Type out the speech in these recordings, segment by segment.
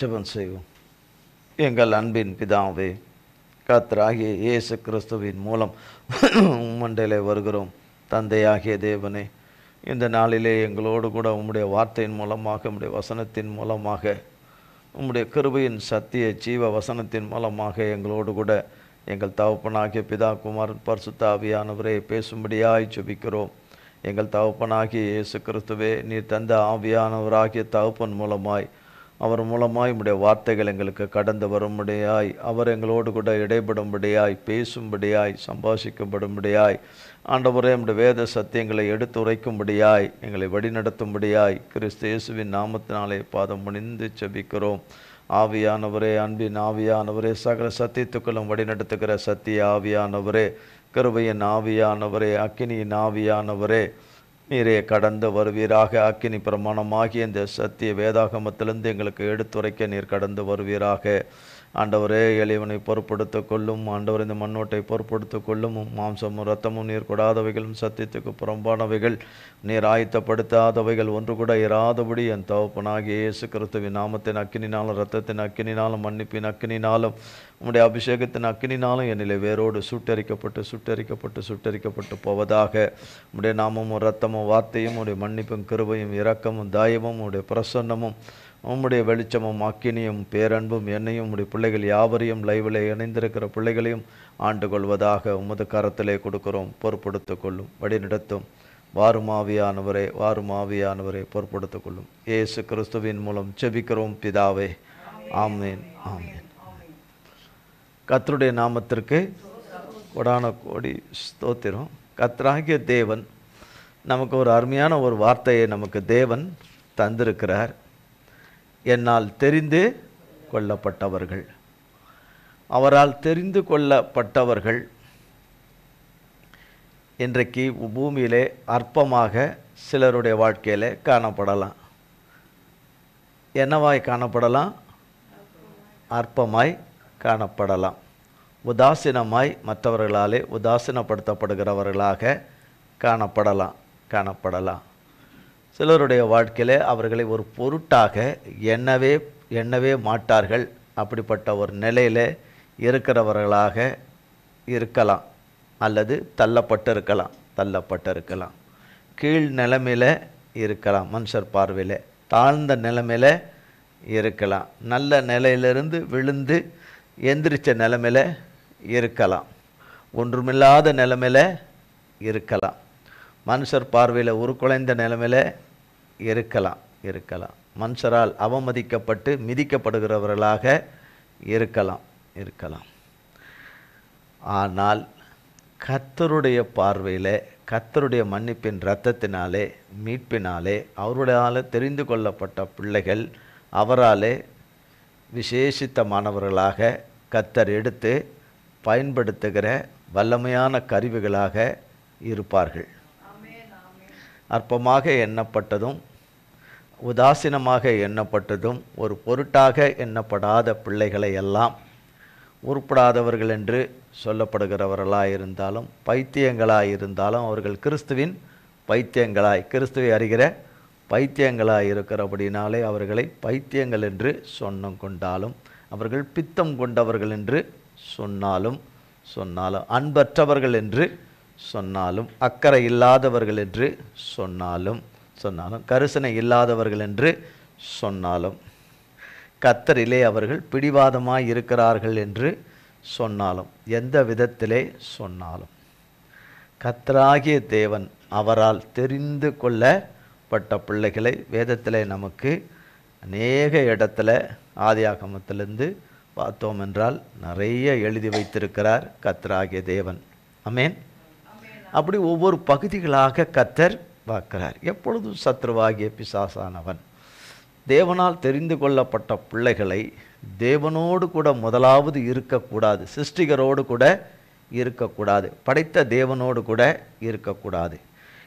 ஜெபம் செய்வோம். எங்கள் அன்பின் பிதாவே, கர்த்தராகிய இயேசு கிறிஸ்துவின் மூலம் உம்மண்டையிலே வருகிறோம். தந்தையாகிய தேவனே, இந்த நாளிலே எங்களோடு கூட உம்முடைய வார்த்தையின் மூலமாக, உம்முடைய வசனத்தின் மூலமாக, உம்முடைய கிருபையின் சத்திய ஜீவ வசனத்தின் மூலமாக எங்களோடு கூட எங்கள் தகப்பனாகிய பிதா குமாரன் பரிசுத்த ஆவியானவரே பேசும்படியாய் ஜெபிக்கிறோம். எங்கள் தகப்பனாகிய இயேசு கிறிஸ்துவே, நீர் தந்த ஆவியானவராகிய தகப்பன் மூலமாய், அவர் மூலமாய் உம்முடைய வார்த்தைகள் எங்களுக்கு கடந்து வரும்படியாய், அவர் எங்களோடு கூட இடைபடும்படியாய், பேசும்படியாய், சம்பாஷிக்கப்படும்படியாய், ஆண்டவரே உம்முடைய வேத சத்தியங்களை எடுத்து உரைக்கும்படியாய், எங்களை வழிநடத்தும்படியாய் கிறிஸ்து இயேசுவின் நாமத்தினாலே பாதம் பணிந்து ஜெபிக்கிறோம். ஆவியானவரே, அன்பின் ஆவியானவரே, சகல சத்தியத்துக்குள்ளும் வழிநடத்துகிற சத்திய ஆவியானவரே, கிருபையின் ஆவியானவரே, அக்கினியின் ஆவியானவரே, நீரே கடந்து வருவீராக. அக்கினி பிரமாணமாகிய இந்த சத்திய வேதாகமத்திலிருந்து எங்களுக்கு எடுத்துரைக்க நீர் கடந்து வருவீராக. ஆண்டவரே, எளியவனை பொறுப்படுத்த கொள்ளும். ஆண்டவர் இந்த மண்ணோட்டை பொறுப்படுத்த கொள்ளும். மாம்சமும் இரத்தமும் நீர் கொடாதவைகளும், சத்தியத்துக்கு புறம்பானவைகள், நீர் ஆயத்தப்படுத்தாதவைகள் ஒன்று கூட இராதபடி என் தகப்பனாகிய இயேசு கிறிஸ்துவின் நாமத்தின் அக்கினினாலும், இரத்தத்தின் அக்கினினாலும், மன்னிப்பின் அக்கினினாலும், உம்முடைய அபிஷேகத்தின் அக்கினினாலும் என்னிலே வேரோடு சுட்டரிக்கப்பட்டு போவதாக. உம்முடைய நாமமும் இரத்தமும் வார்த்தையும், உம்முடைய மன்னிப்பும் கிருபையும் இரக்கமும் தயவும், உம்முடைய பிரசன்னமும், உம்முடைய வெளிச்சமும் அக்கினியும் பேரன்பும் என்னையும் உம்முடைய பிள்ளைகள் யாவரையும், லைவில் இணைந்திருக்கிற பிள்ளைகளையும் ஆண்டு கொள்வதாக உமது கரத்திலே கொடுக்கிறோம். பொறுப்படுத்திக் கொள்ளும், வழிநடத்தும். வாரும் ஆவியானவரே, வாரும் ஆவியானவரே, பொறுப்படுத்திக் கொள்ளும். இயேசு கிறிஸ்துவின் மூலம் ஜெபிக்கிறோம் பிதாவே. ஆமேன், ஆமேன். கர்த்தருடைய நாமத்திற்கு கொடான கோடி ஸ்தோத்திரம். கர்த்தராகிய தேவன் நமக்கு ஒரு அருமையான ஒரு வார்த்தையை நமக்கு தேவன் தந்திருக்கிறார். என்னால் தெரிந்து கொள்ளப்பட்டவர்கள். அவரால் தெரிந்து கொள்ளப்பட்டவர்கள் இன்றைக்கு பூமியிலே அற்பமாக சிலருடைய வாழ்க்கையில் காணப்படலாம். என்னவாய் காணப்படலாம்? அற்பமாய் காணப்படலாம். உதாசீனமாய் மற்றவர்களாலே உதாசீனப்படுத்தப்படுகிறவர்களாக காணப்படலாம். சிலருடைய வாழ்க்கையில் அவர்களை ஒரு பொருட்டாக எண்ணவே மாட்டார்கள். அப்படிப்பட்ட ஒரு நிலையில் இருக்கிறவர்களாக இருக்கலாம், அல்லது தள்ளப்பட்டிருக்கலாம், கீழ் நிலைமையில் இருக்கலாம், மனுஷர் பார்வையில் தாழ்ந்த நிலைமையில் இருக்கலாம், நல்ல நிலையிலிருந்து விழுந்து எந்திரிச்ச நிலைமையில் இருக்கலாம், ஒன்றுமில்லாத நிலைமையில் இருக்கலாம், மனுஷர் பார்வையில் உருக்குலைந்த நிலைமையில் இருக்கலாம், மனுஷரால் அவமதிக்கப்பட்டு மிதிக்கப்படுகிறவர்களாக இருக்கலாம். ஆனால் கர்த்தருடைய பார்வையில், கர்த்தருடைய மன்னிப்பின் இரத்தத்தினாலே, மீட்பினாலே, அவருடைய தெரிந்து கொள்ளப்பட்ட பிள்ளைகள் அவராலே விசேஷித்தமானவர்களாக கர்த்தர் எடுத்து பயன்படுத்துகிற வல்லமையான கருவிகளாக இருப்பார்கள். அற்பமாக எண்ணப்பட்டதும் உதாசீனமாக எண்ணப்பட்டதும் ஒரு பொருட்டாக எண்ணப்படாத பிள்ளைகளை எல்லாம் உருப்படாதவர்கள் என்று சொல்லப்படுகிறவர்களாயிருந்தாலும், பைத்தியங்களாயிருந்தாலும், அவர்கள் கிறிஸ்துவின் பைத்தியங்களாய், கிறிஸ்துவை அறிகிற பைத்தியங்களாய் இருக்கிறபடினாலே அவர்களை பைத்தியங்கள் என்று சொன்னம் கொண்டாலும், அவர்கள் பித்தம் கொண்டவர்கள் என்று சொன்னாலும், அன்பற்றவர்கள் என்று சொன்னாலும், அக்கறை இல்லாதவர்கள் என்று சொன்னாலும், கரிசனை இல்லாதவர்கள் என்று சொன்னாலும், கர்த்தரிலே அவர்கள் பிடிவாதமாய் இருக்கிறார்கள் என்று சொன்னாலும், எந்த விதத்திலே சொன்னாலும், கர்த்தராகிய தேவன் அவரால் தெரிந்து கொள்ளப்பட்ட பிள்ளைகளை வேதத்திலே நமக்கு அநேக இடத்துல ஆதியாகமத்திலிருந்து பார்த்தோம் என்றால் நிறைய எழுதி வைத்திருக்கிறார் கர்த்தராகிய தேவன். ஆமென். அப்படி ஒவ்வொரு பகுதிகளாக கர்த்தர் பார்க்கிறார். எப்பொழுதும் சத்ருவாகிய பிசாசானவன் தேவனால் தெரிந்து கொள்ளப்பட்ட பிள்ளைகளை தேவனோடு கூட முதலாவது இருக்கக்கூடாது, சிருஷ்டிகரோடு கூட இருக்கக்கூடாது, படைத்த தேவனோடு கூட இருக்கக்கூடாது.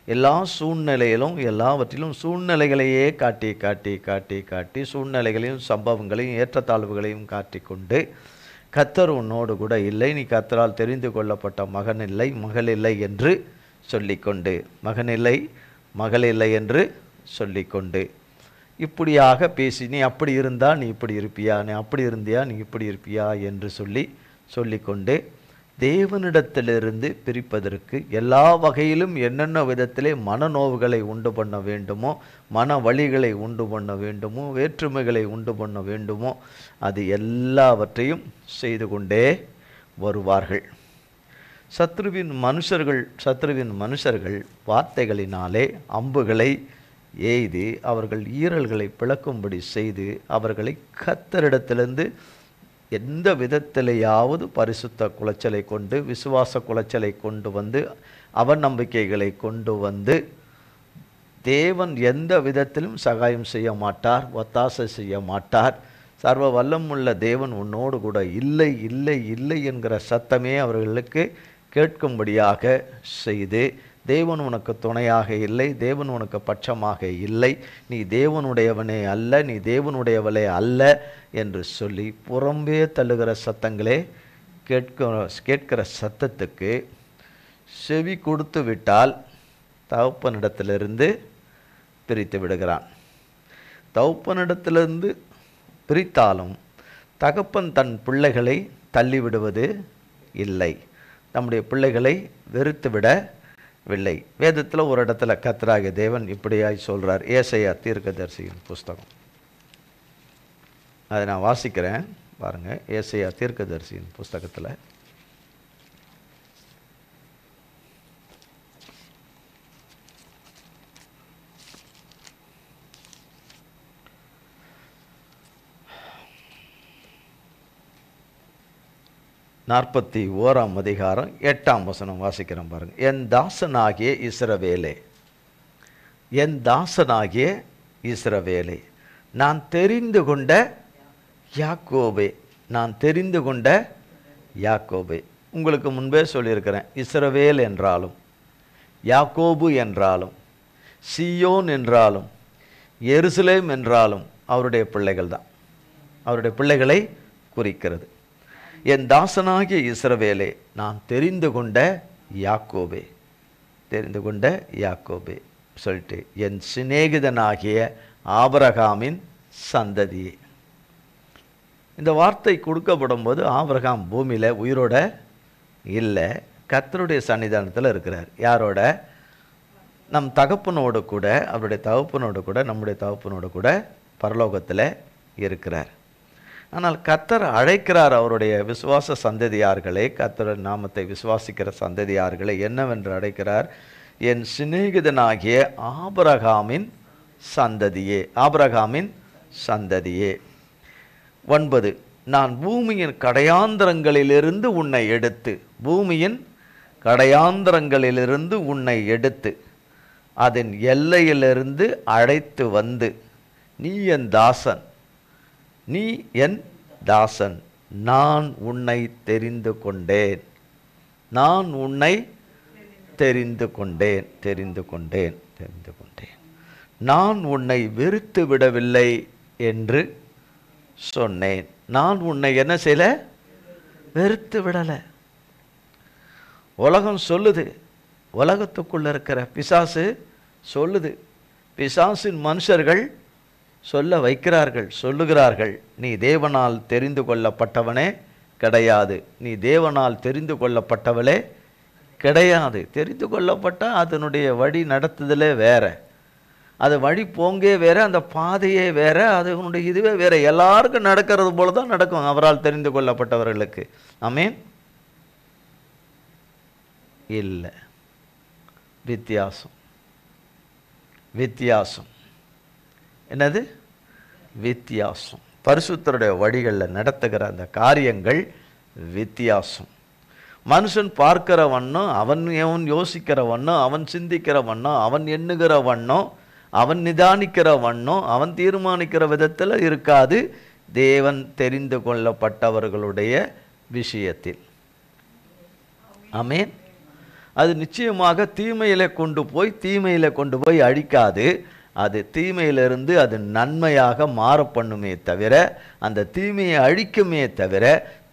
எல்லா சூழ்நிலையிலும் எல்லாவற்றிலும் சூழ்நிலைகளையே காட்டி சூழ்நிலைகளையும் சம்பவங்களையும் ஏற்றத்தாழ்வுகளையும் காட்டிக்கொண்டு, கர்த்தர் உன்னோடு கூட இல்லை, நீ கர்த்தரால் தெரிந்து கொள்ளப்பட்ட மகன் இல்லை மகள் இல்லை என்று சொல்லிக்கொண்டு, மகன் இல்லை மகள் இல்லை என்று சொல்லிக்கொண்டு, இப்படியாக பேசி, நீ அப்படி இருந்தால் நீ இப்படி இருப்பியா, நீ அப்படி இருந்தியா நீ இப்படி இருப்பியா என்று சொல்லிக்கொண்டு தேவனிடத்திலிருந்து பிரிப்பதற்கு எல்லா வகையிலும் என்னென்ன விதத்திலே மனநோவுகளை உண்டு பண்ண வேண்டுமோ, மன வலிகளை உண்டு பண்ண வேண்டுமோ, வேற்றுமைகளை உண்டு பண்ண வேண்டுமோ, அது எல்லாவற்றையும் செய்து கொண்டே வருவார்கள். சத்ருவின் மனுஷர்கள் வார்த்தைகளினாலே அம்புகளை எய்து அவர்கள் ஈரல்களை பிளக்கும்படி செய்து அவர்களை கர்த்தரிடத்திலிருந்து எந்த விதத்திலேயாவது பரிசுத்த குலைச்சலை கொண்டு, விசுவாச குலைச்சலை கொண்டு வந்து, அவநம்பிக்கைகளை கொண்டு வந்து, தேவன் எந்த விதத்திலும் சகாயம் செய்ய மாட்டார், ஒத்தாசை செய்ய மாட்டார், சர்வ வல்லமுள்ள தேவன் உன்னோடு கூட இல்லை இல்லை இல்லை என்கிற சத்தமே அவர்களுக்கு கேட்கும்படியாக செய்து, தேவன் உனக்கு துணையாக இல்லை, தேவன் உனக்கு பட்சமாக இல்லை, நீ தேவனுடையவனே அல்ல, நீ தேவனுடையவளே அல்ல என்று சொல்லி புறம்பே தள்ளுகிற சத்தங்களே கேட்கிற சத்தத்துக்கு செவி கொடுத்து விட்டால் தகப்பனிடத்திலிருந்து பிரித்து விடுகிறான். தகப்பனிடத்திலிருந்து பிரித்தாலும் தகப்பன் தன் பிள்ளைகளை தள்ளிவிடுவது இல்லை, நம்முடைய பிள்ளைகளை வெறுத்து விடவில்லை. வேதத்தில் ஒரு இடத்துல கர்த்தராகிய தேவன் இப்படியாய் சொல்கிறார். ஏசாயா தீர்க்கதரிசியின் புஸ்தகம், அதை நான் வாசிக்கிறேன் பாருங்கள். ஏசாயா தீர்க்கதரிசியின் புஸ்தகத்தில் நாற்பத்தி 1ஆம் அதிகாரம் 8ஆம் வசனம் வாசிக்கிறேன் பாருங்க. என் தாசனாகிய இஸ்ரவேலே, என் தாசனாகிய இஸ்ரவேலே, நான் தெரிந்து கொண்ட யாக்கோபே, நான் தெரிந்து கொண்ட யாக்கோபே. உங்களுக்கு முன்பே சொல்லியிருக்கிறேன், இஸ்ரவேல் என்றாலும் யாக்கோபு என்றாலும் சீயோன் என்றாலும் எருசலேம் என்றாலும் அவருடைய பிள்ளைகள் தான், அவருடைய பிள்ளைகளை குறிக்கிறது. என் தாசனாகிய இஸ்ரவேலே, நான் தெரிந்து கொண்ட யாக்கோபே, தெரிந்து கொண்ட யாக்கோபே சொல்லிட்டு, என் சிநேகிதனாகிய ஆபிரகாமின் சந்ததியே. இந்த வார்த்தை கொடுக்கப்படும் போது ஆபிரகாம் பூமியில் உயிரோட இல்லை, கர்த்தருடைய சன்னிதானத்தில் இருக்கிறார். யாரோட? நம் தகப்பனோடு கூட, அவருடைய தகப்பனோடு கூட, நம்முடைய தகப்பனோடு கூட பரலோகத்தில் இருக்கிறார். ஆனால் கர்த்தர் அழைக்கிறார் அவருடைய விசுவாச சந்ததியார்களே, கர்த்தருடைய நாமத்தை விசுவாசிக்கிற சந்ததியார்களை என்னவென்று அழைக்கிறார்? என் சிநேகிதனாகிய ஆபிரகாமின் சந்ததியே, ஆபிரகாமின் சந்ததியே. 9, நான் பூமியின் கடையாந்தரங்களிலிருந்து உன்னை எடுத்து, பூமியின் கடையாந்தரங்களிலிருந்து உன்னை எடுத்து அதன் எல்லையிலிருந்து அழைத்து வந்து, நீ என் தாசன், நீ என் தாசன், நான் உன்னை தெரிந்து கொண்டேன், நான் உன்னை தெரிந்து கொண்டேன், தெரிந்து கொண்டேன், தெரிந்து கொண்டேன், நான் உன்னை வெறுத்து விடவில்லை என்று சொன்னேன். நான் உன்னை என்ன செய்யல? வெறுத்து விடலை. உலகம் சொல்லுது, உலகத்துக்குள்ள இருக்கிற பிசாசு சொல்லுது, பிசாசின் மனுஷர்கள் சொல்ல வைக்கிறார்கள், சொல்லுகிறார்கள், நீ தேவனால் தெரிந்து கொள்ளப்பட்டவனே கிடையாது, நீ தேவனால் தெரிந்து கொள்ளப்பட்டவளே கிடையாது. தெரிந்து கொள்ளப்பட்டால் அதனுடைய வழி நடத்துதலே வேற, அது வழி போங்கே வேற, அந்த பாதையே வேற, அதனுடைய இதுவே வேற. எல்லாருக்கும் நடக்கிறது போல தான் நடக்கும் அவரால் தெரிந்து கொள்ளப்பட்டவர்களுக்கு. ஆமென். இல்லை, வித்தியாசம், வித்தியாசம். என்னது? வித்தியாசம். பரிசுத்தருடைய வழிகளில் நடத்துகிற அந்த காரியங்கள் வித்தியாசம். மனுஷன் பார்க்கிற வண்ணம், அவன் யோசிக்கிற வண்ணம், அவன் சிந்திக்கிற வண்ணம், அவன் எண்ணுகிற வண்ணம், அவன் நிதானிக்கிற வண்ணம், அவன் தீர்மானிக்கிற விதத்தில் இருக்காது தேவன் தெரிந்து கொள்ளப்பட்டவர்களுடைய விஷயத்தில். ஆமென். அது நிச்சயமாக தீமையில கொண்டு போய் அழிக்காது. அது தீமையிலிருந்து அது நன்மையாக மாற பண்ணுமே தவிர, அந்த தீமையை அழிக்குமே தவிர,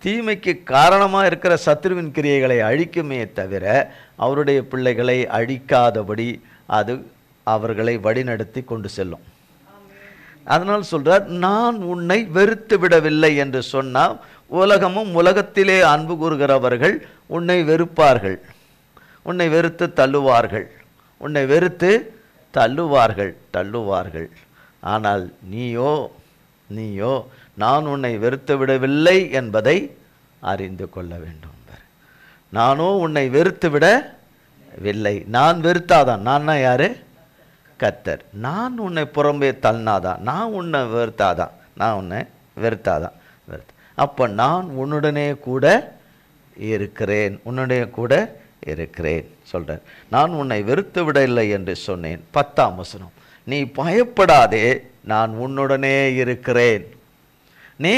தீமைக்கு காரணமாக இருக்கிற சத்ருவின் கிரியைகளை அழிக்குமே தவிர, அவருடைய பிள்ளைகளை அழிக்காதபடி அது அவர்களை வழிநடத்தி கொண்டு செல்லும். அதனால் சொல்றார், நான் உன்னை வெறுத்து விடவில்லை என்று சொன்னால் உலகமும் உலகத்திலே அன்பு கூறுகிறவர்கள் உன்னை வெறுப்பார்கள், உன்னை வெறுத்து தள்ளுவார்கள், உன்னை வெறுத்து தள்ளுவார்கள். ஆனால் நீயோ நான் உன்னை வெறுத்து விடவில்லை என்பதை அறிந்து கொள்ள வேண்டும். நானோ உன்னை வெறுத்து விடவில்லை. நான் வெறுத்தாதான், நான் யாரு? கர்த்தர். நான் உன்னை புறம்பே தள்ளினாதான், நான் உன்னை வெறுத்தாதான். அப்போ நான் உன்னுடனே கூட இருக்கிறேன் சொல்கிறேன். நான் உன்னை வெறுத்து விடவில்லை என்று சொன்னேன். 10ஆம் வசனம், நீ பயப்படாதே, நான் உன்னுடனே இருக்கிறேன். நீ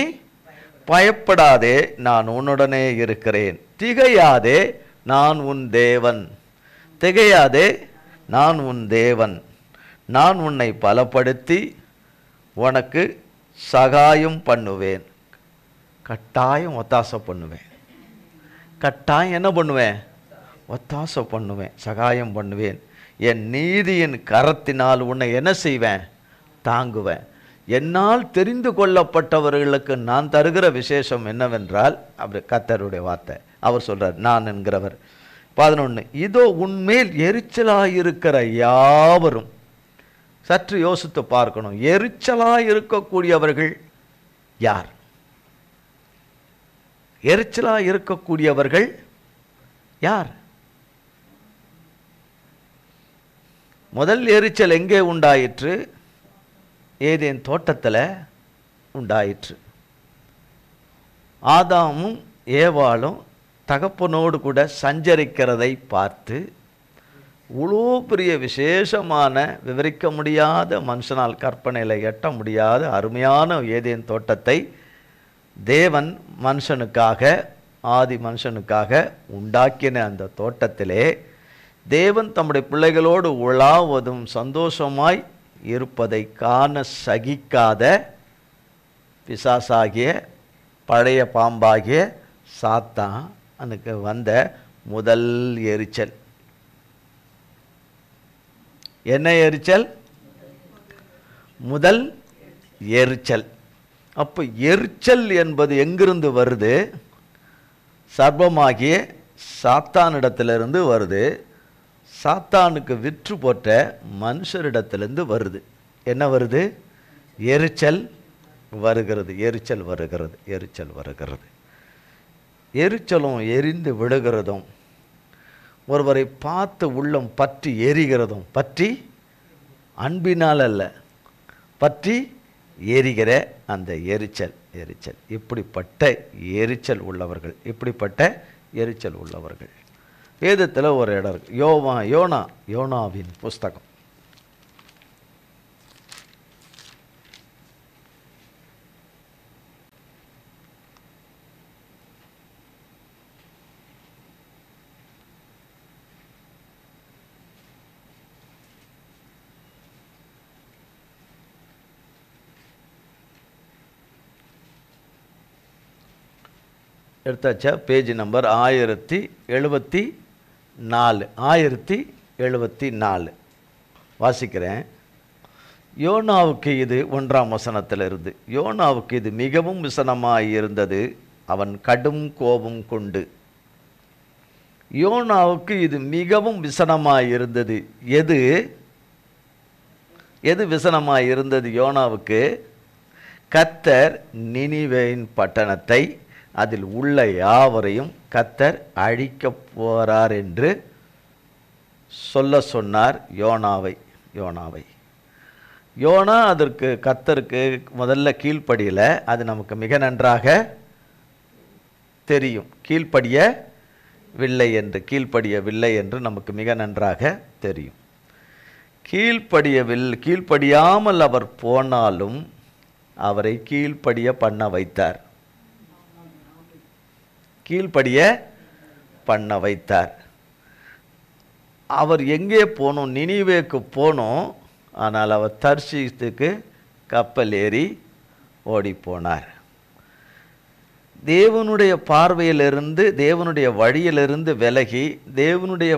பயப்படாதே, நான் உன்னுடனே இருக்கிறேன். திகையாதே, நான் உன் தேவன். நான் உன்னை பலப்படுத்தி உனக்கு சகாயம் பண்ணுவேன். கட்டாயம் ஒத்தாசை பண்ணுவேன். கட்டாயம் என்ன பண்ணுவேன்? ஒத்தாசை பண்ணுவேன், சகாயம் பண்ணுவேன். என் நீதியின் கரத்தினால் உன்னை என்ன செய்வேன்? தாங்குவேன். என்னால் தெரிந்து கொள்ளப்பட்டவர்களுக்கு நான் தருகிற விசேஷம் என்னவென்றால், அப்படி கர்த்தருடைய வார்த்தை. அவர் சொல்றார், நான் என்கிறவர். 11, இதோ உன்மேல் எரிச்சலாயிருக்கிற யாவரும். சற்று யோசித்து பார்க்கணும். எரிச்சலாயிருக்கக்கூடியவர்கள் யார்? எரிச்சலாயிருக்கக்கூடியவர்கள் யார்? முதல் எரிச்சல் எங்கே உண்டாயிற்று? ஏதேன் தோட்டத்தில் உண்டாயிற்று. ஆதாமும் ஏவாளும் தகப்பனோடு கூட சஞ்சரிக்கிறதை பார்த்து, இவ்வளோ பெரிய விசேஷமான விவரிக்க முடியாத, மனுஷனால் கற்பனையில் எட்ட முடியாத அருமையான ஏதேன் தோட்டத்தை தேவன் மனுஷனுக்காக, ஆதி மனுஷனுக்காக உண்டாக்கின அந்த தோட்டத்திலே தேவன் தம்முடைய பிள்ளைகளோடு உலாவதும் சந்தோஷமாய் இருப்பதை காண சகிக்காத பிசாசாகிய பழைய பாம்பாகிய சாத்தானுக்கு வந்த முதல் எரிச்சல். என்ன எரிச்சல்? முதல் எரிச்சல். அப்போ எரிச்சல் என்பது எங்கிருந்து வருது? சர்ப்பமாகிய சாத்தானிடத்திலிருந்து வருது. சாத்தானுக்கு விற்று போட்ட மனுஷரிடத்திலிருந்து வருது. என்ன வருது? எரிச்சல் வருகிறது. எரிச்சலும் எரிந்து விடுகிறதும், ஒருவரை பார்த்து உள்ளம் பற்றி எரிகிறதும், பற்றி அன்பினால் அல்ல, பற்றி எரிகிற அந்த எரிச்சல். இப்படிப்பட்ட எரிச்சல் உள்ளவர்கள் வேதத்தில் ஒரு இடம் இருக்கு. யோனாவின் புஸ்தகம். எடுத்தாச்சா? பேஜ் நம்பர் 1074 வாசிக்கிறேன். யோனாவுக்கு இது 1ஆம் வசனத்திலிருந்து. யோனாவுக்கு இது மிகவும் விசனமாயிருந்தது, அவன் கடும் கோபம் கொண்டு. யோனாவுக்கு இது மிகவும் விசனமாயிருந்தது. எது விசனமாயிருந்தது யோனாவுக்கு? கர்த்தர் நினிவேயின் பட்டணத்தை அதில் உள்ள யாவரையும் கர்த்தர் அழிக்கப் போறார் என்று சொல்ல சொன்னார் யோனாவை. யோனா அதற்கு கர்த்தருக்கு முதல்ல கீழ்ப்படியல. அது நமக்கு மிக நன்றாக தெரியும். கீழ்ப்படியவில்லை என்று நமக்கு மிக நன்றாக தெரியும். கீழ்ப்படியாமல் அவர் போனாலும் அவரை கீழ்ப்படிய பண்ண வைத்தார். அவர் எங்கே போனோம்? நினிவேக்கு போனோம். ஆனால் அவர் தர்ஷீசுக்கு கப்பல் ஏறி ஓடி போனார். தேவனுடைய பார்வையிலிருந்து, தேவனுடைய வழியிலிருந்து விலகி தேவனுடைய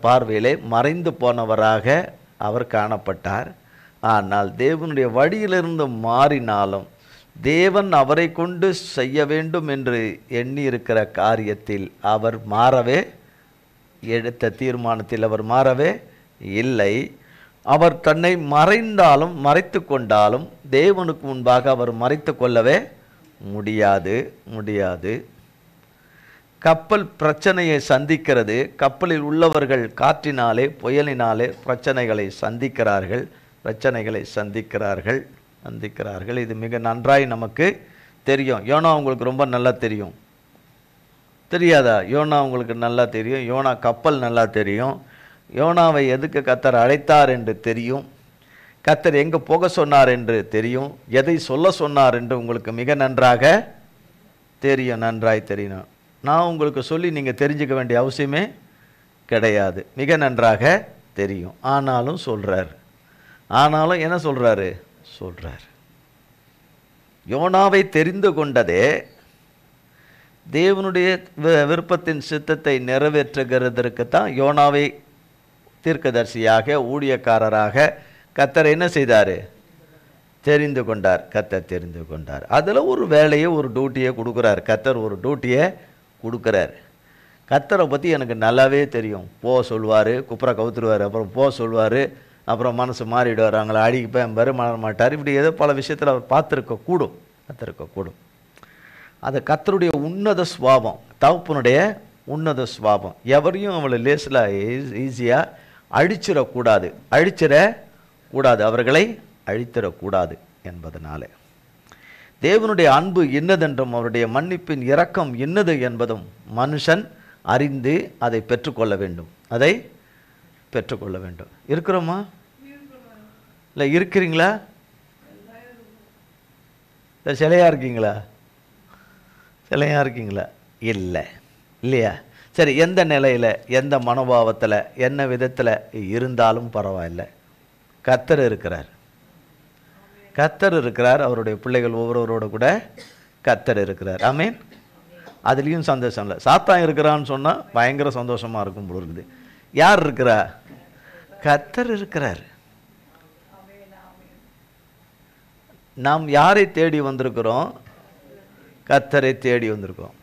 பார்வையிலே மறைந்து போனவராக அவர் காணப்பட்டார். ஆனால் தேவனுடைய வழியிலிருந்து மாறினாலும் தேவன் அவரை கொண்டு செய்ய வேண்டும் என்று எண்ணி இருக்கிற காரியத்தில் அவர் மாறவே, எடுத்த தீர்மானத்தில் அவர் மாறவே இல்லை. அவர் தன்னை மறைந்தாலும் மறைத்து கொண்டாலும் தேவனுக்கு முன்பாக அவர் மறைத்து கொள்ளவே முடியாது. கப்பல் பிரச்சனையை சந்திக்கிறது. கப்பலில் உள்ளவர்கள் காற்றினாலே புயலினாலே பிரச்சனைகளை சந்திக்கிறார்கள். இது மிக நன்றாய் நமக்கு தெரியும். யோனா உங்களுக்கு ரொம்ப நல்லா தெரியும். தெரியாதா? யோனா உங்களுக்கு நல்லா தெரியும். யோனா கப்பல் நல்லா தெரியும். யோனாவை எதுக்கு கர்த்தர் அழைத்தார் என்று தெரியும். கர்த்தர் எங்கே போக சொன்னார் என்று தெரியும். எதை சொல்ல சொன்னார் என்று உங்களுக்கு மிக நன்றாக தெரியும். நன்றாய் தெரியும். நான் உங்களுக்கு சொல்லி நீங்கள் தெரிஞ்சுக்க வேண்டிய அவசியமே கிடையாது. மிக நன்றாக தெரியும். ஆனாலும் சொல்கிறார். ஆனாலும் என்ன சொல்கிறாரு? யோனாவை தெரிந்து கொண்டதே தேவனுடைய விருப்பத்தின் சித்தத்தை நிறைவேற்றுகிறதற்கு தான் யோனாவை தீர்க்கதரிசியாக, ஊழியக்காரராக கர்த்தர் என்ன செய்தார்? தெரிந்து கொண்டார். கர்த்தர் தெரிந்து கொண்டார். அதில் ஒரு வேலையை, ஒரு டியூட்டியை கொடுக்குறார். கர்த்தர் ஒரு டியூட்டியை கொடுக்குறார். கர்த்தரை பற்றி எனக்கு நல்லாவே தெரியும். சொல்லுவார், குப்புற கவுத்துருவார், அப்புறம் சொல்லுவார், அப்புறம் மனசு மாறிடுவார், அவங்கள அடிப்பேன் மற மாட்டார். இப்படி ஏதோ பல விஷயத்தில் அவர் கத்திருக்கக்கூடும். அது கர்த்தருடைய உன்னத சுவாபம், தகப்பனுடைய உன்னத சுவாபம். எவரையும் அவளை லேசில் ஈஸியாக அழிச்சிடக்கூடாது, அவர்களை அழித்திடக்கூடாது என்பதனால தேவனுடைய அன்பு என்னதென்றும் அவருடைய மன்னிப்பின் இரக்கம் என்னது என்பதும் மனுஷன் அறிந்து அதை பெற்றுக்கொள்ள வேண்டும். இருக்கிறோமா? இல்லை இருக்கிறீங்களா? இல்லை சிலையாக இருக்கீங்களா? இல்லையா? சரி, எந்த நிலையில், எந்த மனோபாவத்தில், என்ன விதத்தில் இருந்தாலும் பரவாயில்லை. கர்த்தர் இருக்கிறார். அவருடைய பிள்ளைகள் ஒவ்வொருவரோட கூட கர்த்தர் இருக்கிறார். ஆமென். அதுலேயும் சந்தோஷம் இல்லை. சாத்தான் இருக்கிறான்னு சொன்னால் பயங்கர சந்தோஷமாக இருக்கும் போல இருக்குது. யார் இருக்கிறா? கர்த்தர் இருக்கிறார். நாம் யாரை தேடி வந்திருக்கிறோம்? கர்த்தரை தேடி வந்திருக்கோம்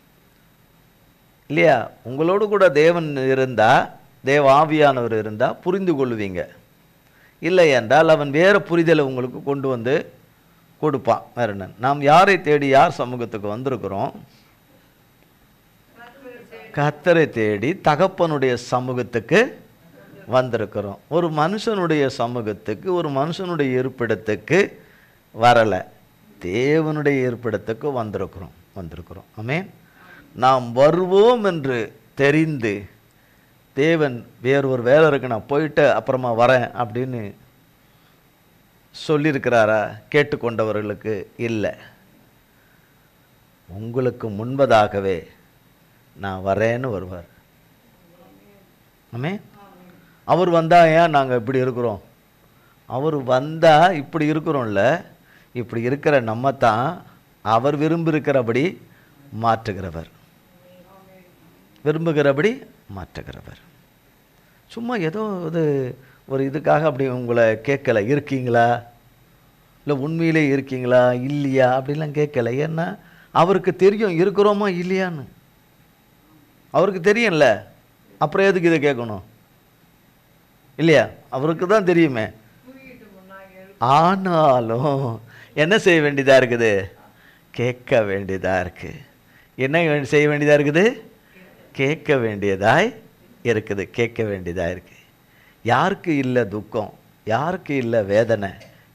இல்லையா? உங்களோடு கூட தேவன் இருந்தால், தேவ ஆவியானவர் இருந்தால் புரிந்து கொள்வீங்க. இல்லை என்றால் அவன் வேறு புரிதலை உங்களுக்கு கொண்டு வந்து கொடுப்பான். வேற என்ன? நாம் யாரை தேடி, யார் சமூகத்துக்கு வந்திருக்கிறோம்? கர்த்தரை தேடி தகப்பனுடைய சமூகத்துக்கு வந்திருக்கிறோம். ஒரு மனுஷனுடைய சமூகத்துக்கு, ஒரு மனுஷனுடைய இருப்பிடத்துக்கு வரலை, தேவனுடைய இருப்பிடத்துக்கு வந்திருக்கிறோம். ஆமென். நாம் வருவோம் என்று தெரிந்து, தேவன் வேறு ஒரு வேலை இருக்கு, நான் போயிட்டு அப்புறமா வரேன் அப்படின்னு சொல்லியிருக்கிறாரா? கேட்டுக்கொண்டவர்களுக்கு இல்லை. உங்களுக்கு முன்பதாகவே நான் வரேன்னு வருவார். ஆமென். அவர் வந்தால் ஏன் நாங்கள் இப்படி இருக்கிறோம்? அவர் வந்தால் இப்படி இருக்கிறோம்ல, இப்படி இருக்கிற நம்ம தான் அவர் விரும்புகிறபடி மாற்றுகிறவர். சும்மா ஏதோ ஒரு இதுக்காக அப்படி உங்களை கேட்கல. இருக்கீங்களா, இல்லை உண்மையிலே இருக்கீங்களா இல்லையா அப்படிலாம் கேட்கல. ஏன்னா அவருக்கு தெரியும் இருக்கிறோமா இல்லையான்னு. அவருக்கு தெரியும்ல, அப்புறம் எதுக்கு இதை கேட்கணும்? இல்லையா? அவருக்கு தான் தெரியுமே. ஆனாலும் என்ன செய்ய வேண்டியதாக இருக்குது? கேட்க வேண்டியதாக இருக்குது. என்ன செய்ய வேண்டியதாக இருக்குது? கேட்க வேண்டியதாக இருக்குது. யாருக்கு இல்லை துக்கம்? யாருக்கு இல்லை வேதனை?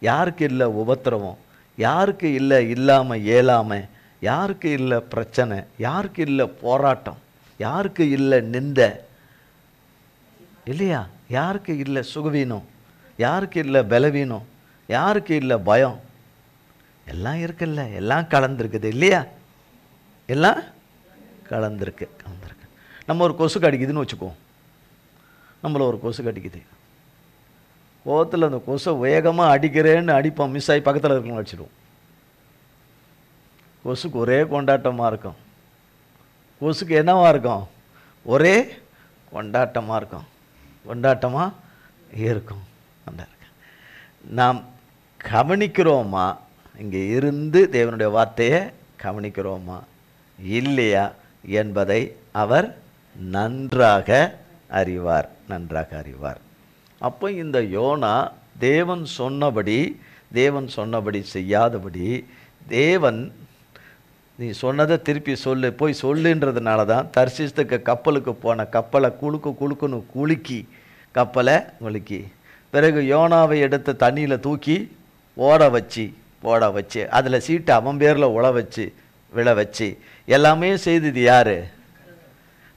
யாருக்கு இல்லை உபத்திரவம்? யாருக்கு இல்லை இல்லாமல் இயலாமை? யாருக்கு இல்லை பிரச்சனை? யாருக்கு இல்லை போராட்டம்? யாருக்கு இல்லை நிந்தை? இல்லையா? யாருக்கு இல்லை சுகவீனம்? யாருக்கு இல்லை பலவீனம்? யாருக்கு இல்லை பயம்? எல்லாம் இருக்குல்ல, எல்லாம் கலந்துருக்குது இல்லையா? எல்லாம் கலந்துருக்கு. நம்ம ஒரு கொசு கடிக்குதுன்னு வச்சுக்கோ. நம்மளை ஒரு கொசு கடிக்குது. கோவத்தில் அந்த கொசை வேகமாக அடிக்கிறேன்னு அடிப்போம், மிஸ் ஆகி பக்கத்தில் இருக்கணும் அடிச்சிடுவோம். கொசுக்கு ஒரே கொண்டாட்டமாக இருக்கும். கொசுக்கு என்னவாக இருக்கும்? ஒரே கொண்டாட்டமாக இருக்கும். நாம் கவனிக்கிறோமா? இங்கே இருந்து தேவனுடைய வார்த்தையை கவனிக்கிறோமா இல்லையா என்பதை அவர் நன்றாக அறிவார், நன்றாக அறிவார். அப்போ இந்த யோனா தேவன் சொன்னபடி செய்யாதபடி, தேவன் நீ சொன்னதை திருப்பி சொல்லு, போய் சொல்லுன்றதுனால தான் தர்சீசுக்கு கப்பலுக்கு போன கப்பலை குலுக்குன்னு குலுக்கி, கப்பலை குலுக்கி, பிறகு யோனாவை எடுத்து தண்ணியில் தூக்கி ஓட வச்சு அதில் சீட்டை அவன் பேரில் விழ வச்சு எல்லாமே செய்தது யார்?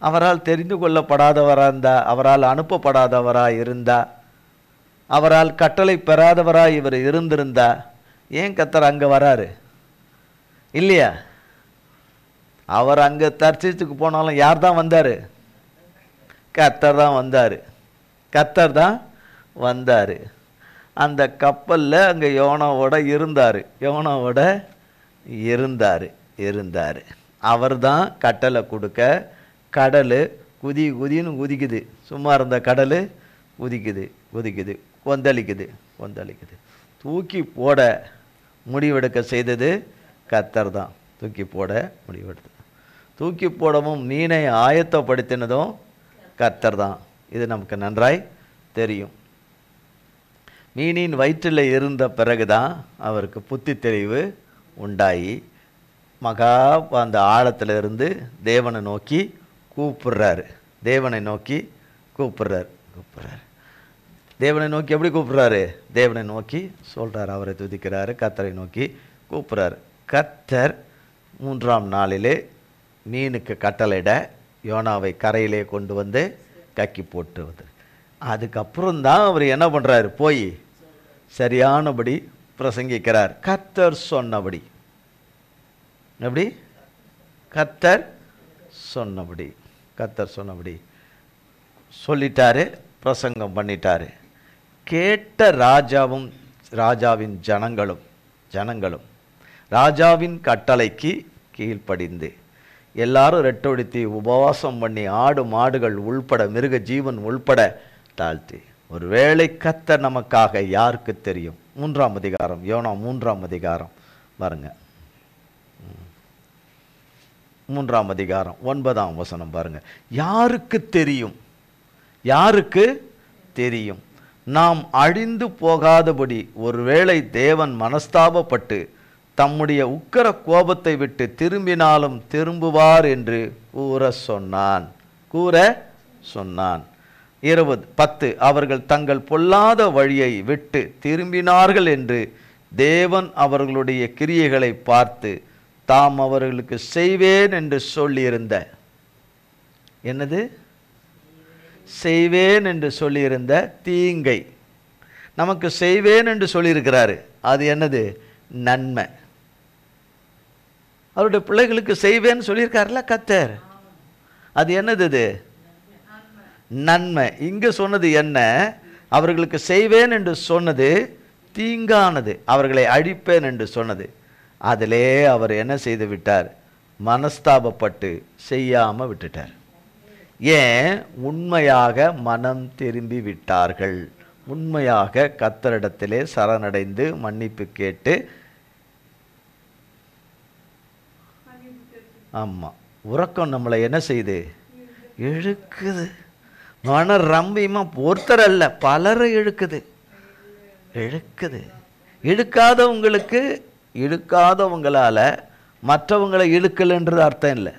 அவரால் தெரிந்து கொள்ளப்படாதவராக இருந்தா, அவரால் அனுப்பப்படாதவராக இருந்தா, அவரால் கட்டளை பெறாதவராக இவர் இருந்திருந்தா ஏன் கர்த்தர் அங்கே வராரு? இல்லையா? அவர் அங்கே தர்சீசுக்கு போனாலும் யார் தான் வந்தார்? கர்த்தர் தான் வந்தார். அந்த கப்பலில் அங்கே யோனாவோட இருந்தார். அவர் தான் கட்டளை கொடுக்க, கடல் குதின்னு குதிக்குது. சும்மா இருந்த கடல் குதிக்குது, கொந்தளிக்குது. தூக்கி போட முடிவெடுக்க செய்தது கர்த்தர் தான். தூக்கி போடவும் மீனை ஆயத்தப்படுத்தினதும் கர்த்தர் தான். இது நமக்கு நன்றாய் தெரியும். மீனின் வயிற்றில் இருந்த பிறகுதான் அவருக்கு புத்தி தெளிவு உண்டாகி அந்த ஆழத்தில் இருந்து தேவனை நோக்கி கூப்பிடுறாரு. தேவனை நோக்கி எப்படி கூப்பிடுறாரு? தேவனை நோக்கி சொல்கிறார், அவரை துதிக்கிறாரு, கர்த்தரை நோக்கி கூப்பிடுறாரு. கர்த்தர் 3ஆம் நாளிலே மீனுக்கு கட்டளையிட யோனாவை கரையிலே கொண்டு வந்து கக்கி போட்டு வந்து, அதுக்கப்புறம்தான் அவர் என்ன பண்ணுறாரு? போய் சரியானபடி பிரசங்கிக்கிறார். கர்த்தர் சொன்னபடி. எப்படி? கர்த்தர் சொன்னபடி சொல்லிட்டாரு, பிரசங்கம் பண்ணிட்டாரு. கேட்ட ராஜாவின் ஜனங்களும் ராஜாவின் கட்டளைக்கு கீழ்ப்படிந்து எல்லாரும் ரெட்டொடித்து உபவாசம் பண்ணி ஆடு மாடுகள் உள்பட மிருக ஜீவன் உள்பட தாழ்த்தி, ஒருவேளை கர்த்தர் நமக்காக யாருக்கு தெரியும்? 3ஆம் அதிகாரம், யோனா 3ஆம் அதிகாரம் பாருங்க. 3ஆம் அதிகாரம் 9ஆம் வசனம் பாருங்க. யாருக்கு தெரியும் நாம் அழிந்து போகாதபடி ஒருவேளை தேவன் மனஸ்தாபப்பட்டு தம்முடைய உக்கிர கோபத்தை விட்டு திரும்பினாலும் திரும்புவார் என்று கூற சொன்னான். 10 அவர்கள் தங்கள் பொல்லாத வழியை விட்டு திரும்பினார்கள் என்று தேவன் அவர்களுடைய கிரியைகளை பார்த்து தாம் அவர்களுக்கு செய்வேன் என்று சொல்லியிருந்த, என்னது? செய்வேன் என்று சொல்லியிருந்த தீங்கை நமக்கு செய்வேன் என்று சொல்லியிருக்கிறாரு. அது என்னது? நன்மை. அவருடைய பிள்ளைகளுக்கு செய்வேன்னு சொல்லியிருக்காருல்ல கர்த்தர். அது என்னது? இது நன்மை. இங்க சொன்னது என்ன? அவர்களுக்கு செய்வேன் என்று சொன்னது தீங்கானது, அவர்களை அழிப்பேன் என்று சொன்னது. அதிலே அவர் என்ன செய்து விட்டார்? மனஸ்தாபப்பட்டு செய்யாம விட்டுட்டார். ஏன்? உண்மையாக மனம் திரும்பி விட்டார்கள். உண்மையாக கர்த்தரிடத்திலே சரணடைந்து மன்னிப்பு கேட்டு, ஆமா, உறக்கம் நம்மளை என்ன செய்யுது? இழுக்குது. மன ரம்பியமா ஒருத்தர் அல்ல, பலரை இழுக்குது. இழுக்காதவங்களால மற்றவங்களை இழுக்கலன்றது அர்த்தம் இல்லை.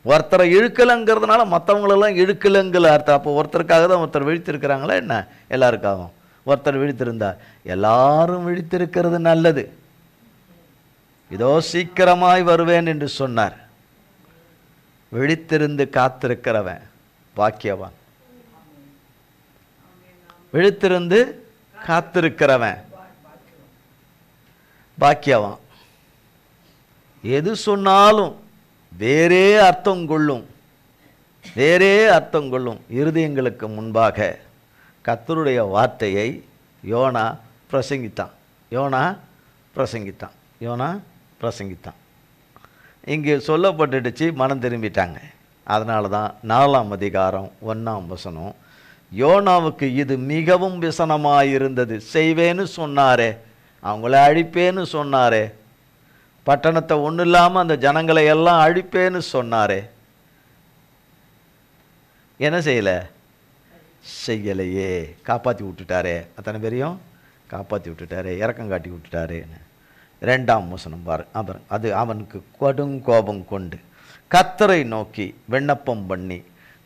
ஒருத்தரை இழுக்கலைங்கிறதுனால மற்றவங்களெல்லாம் இழுக்கலைங்கிற அர்த்தம். அப்போ ஒருத்தருக்காக தான் ஒருத்தர் விழித்திருக்கிறாங்களா என்ன? எல்லாருக்காகவும். ஒருத்தர் விழித்திருந்தா எல்லாரும் விழித்திருக்கிறது நல்லது. இதோ சீக்கிரமாய் வருவேன் என்று சொன்னார். விழித்திருந்து காத்திருக்கிறவன் பாக்கியவான். விழித்திருந்து காத்திருக்கிறவன் பாக்கியவான். எது சொன்னாலும் வேறே அர்த்தம் கொள்ளும் இருதயங்களுக்கு முன்பாக கர்த்தருடைய வார்த்தையை யோனா பிரசங்கித்தான். இங்கே சொல்லப்பட்டுடுச்சு, மனம் திரும்பிட்டாங்க. அதனால தான் 4ஆம் அதிகாரம் 1ஆம் வசனம், யோனாவுக்கு இது மிகவும் விசனமாயிருந்தது. செய்வேன்னு சொன்னாரே, அவங்கள அழிப்பேன்னு சொன்னாரே, பட்டணத்தை ஒன்றும் இல்லாமல் அந்த ஜனங்களை எல்லாம் அழிப்பேன்னு சொன்னாரே, என்ன செய்யலை? செய்யலையே. காப்பாற்றி விட்டுட்டாரே. அத்தனை பேரையும் காப்பாற்றி விட்டுட்டாரே, இறக்கம் காட்டி விட்டுட்டாரேன்னு. 2ஆம் வசனம் பாரு. அது அவனுக்கு கடுங்கோபம் கொண்டு கர்த்தரை நோக்கி விண்ணப்பம் பண்ணி,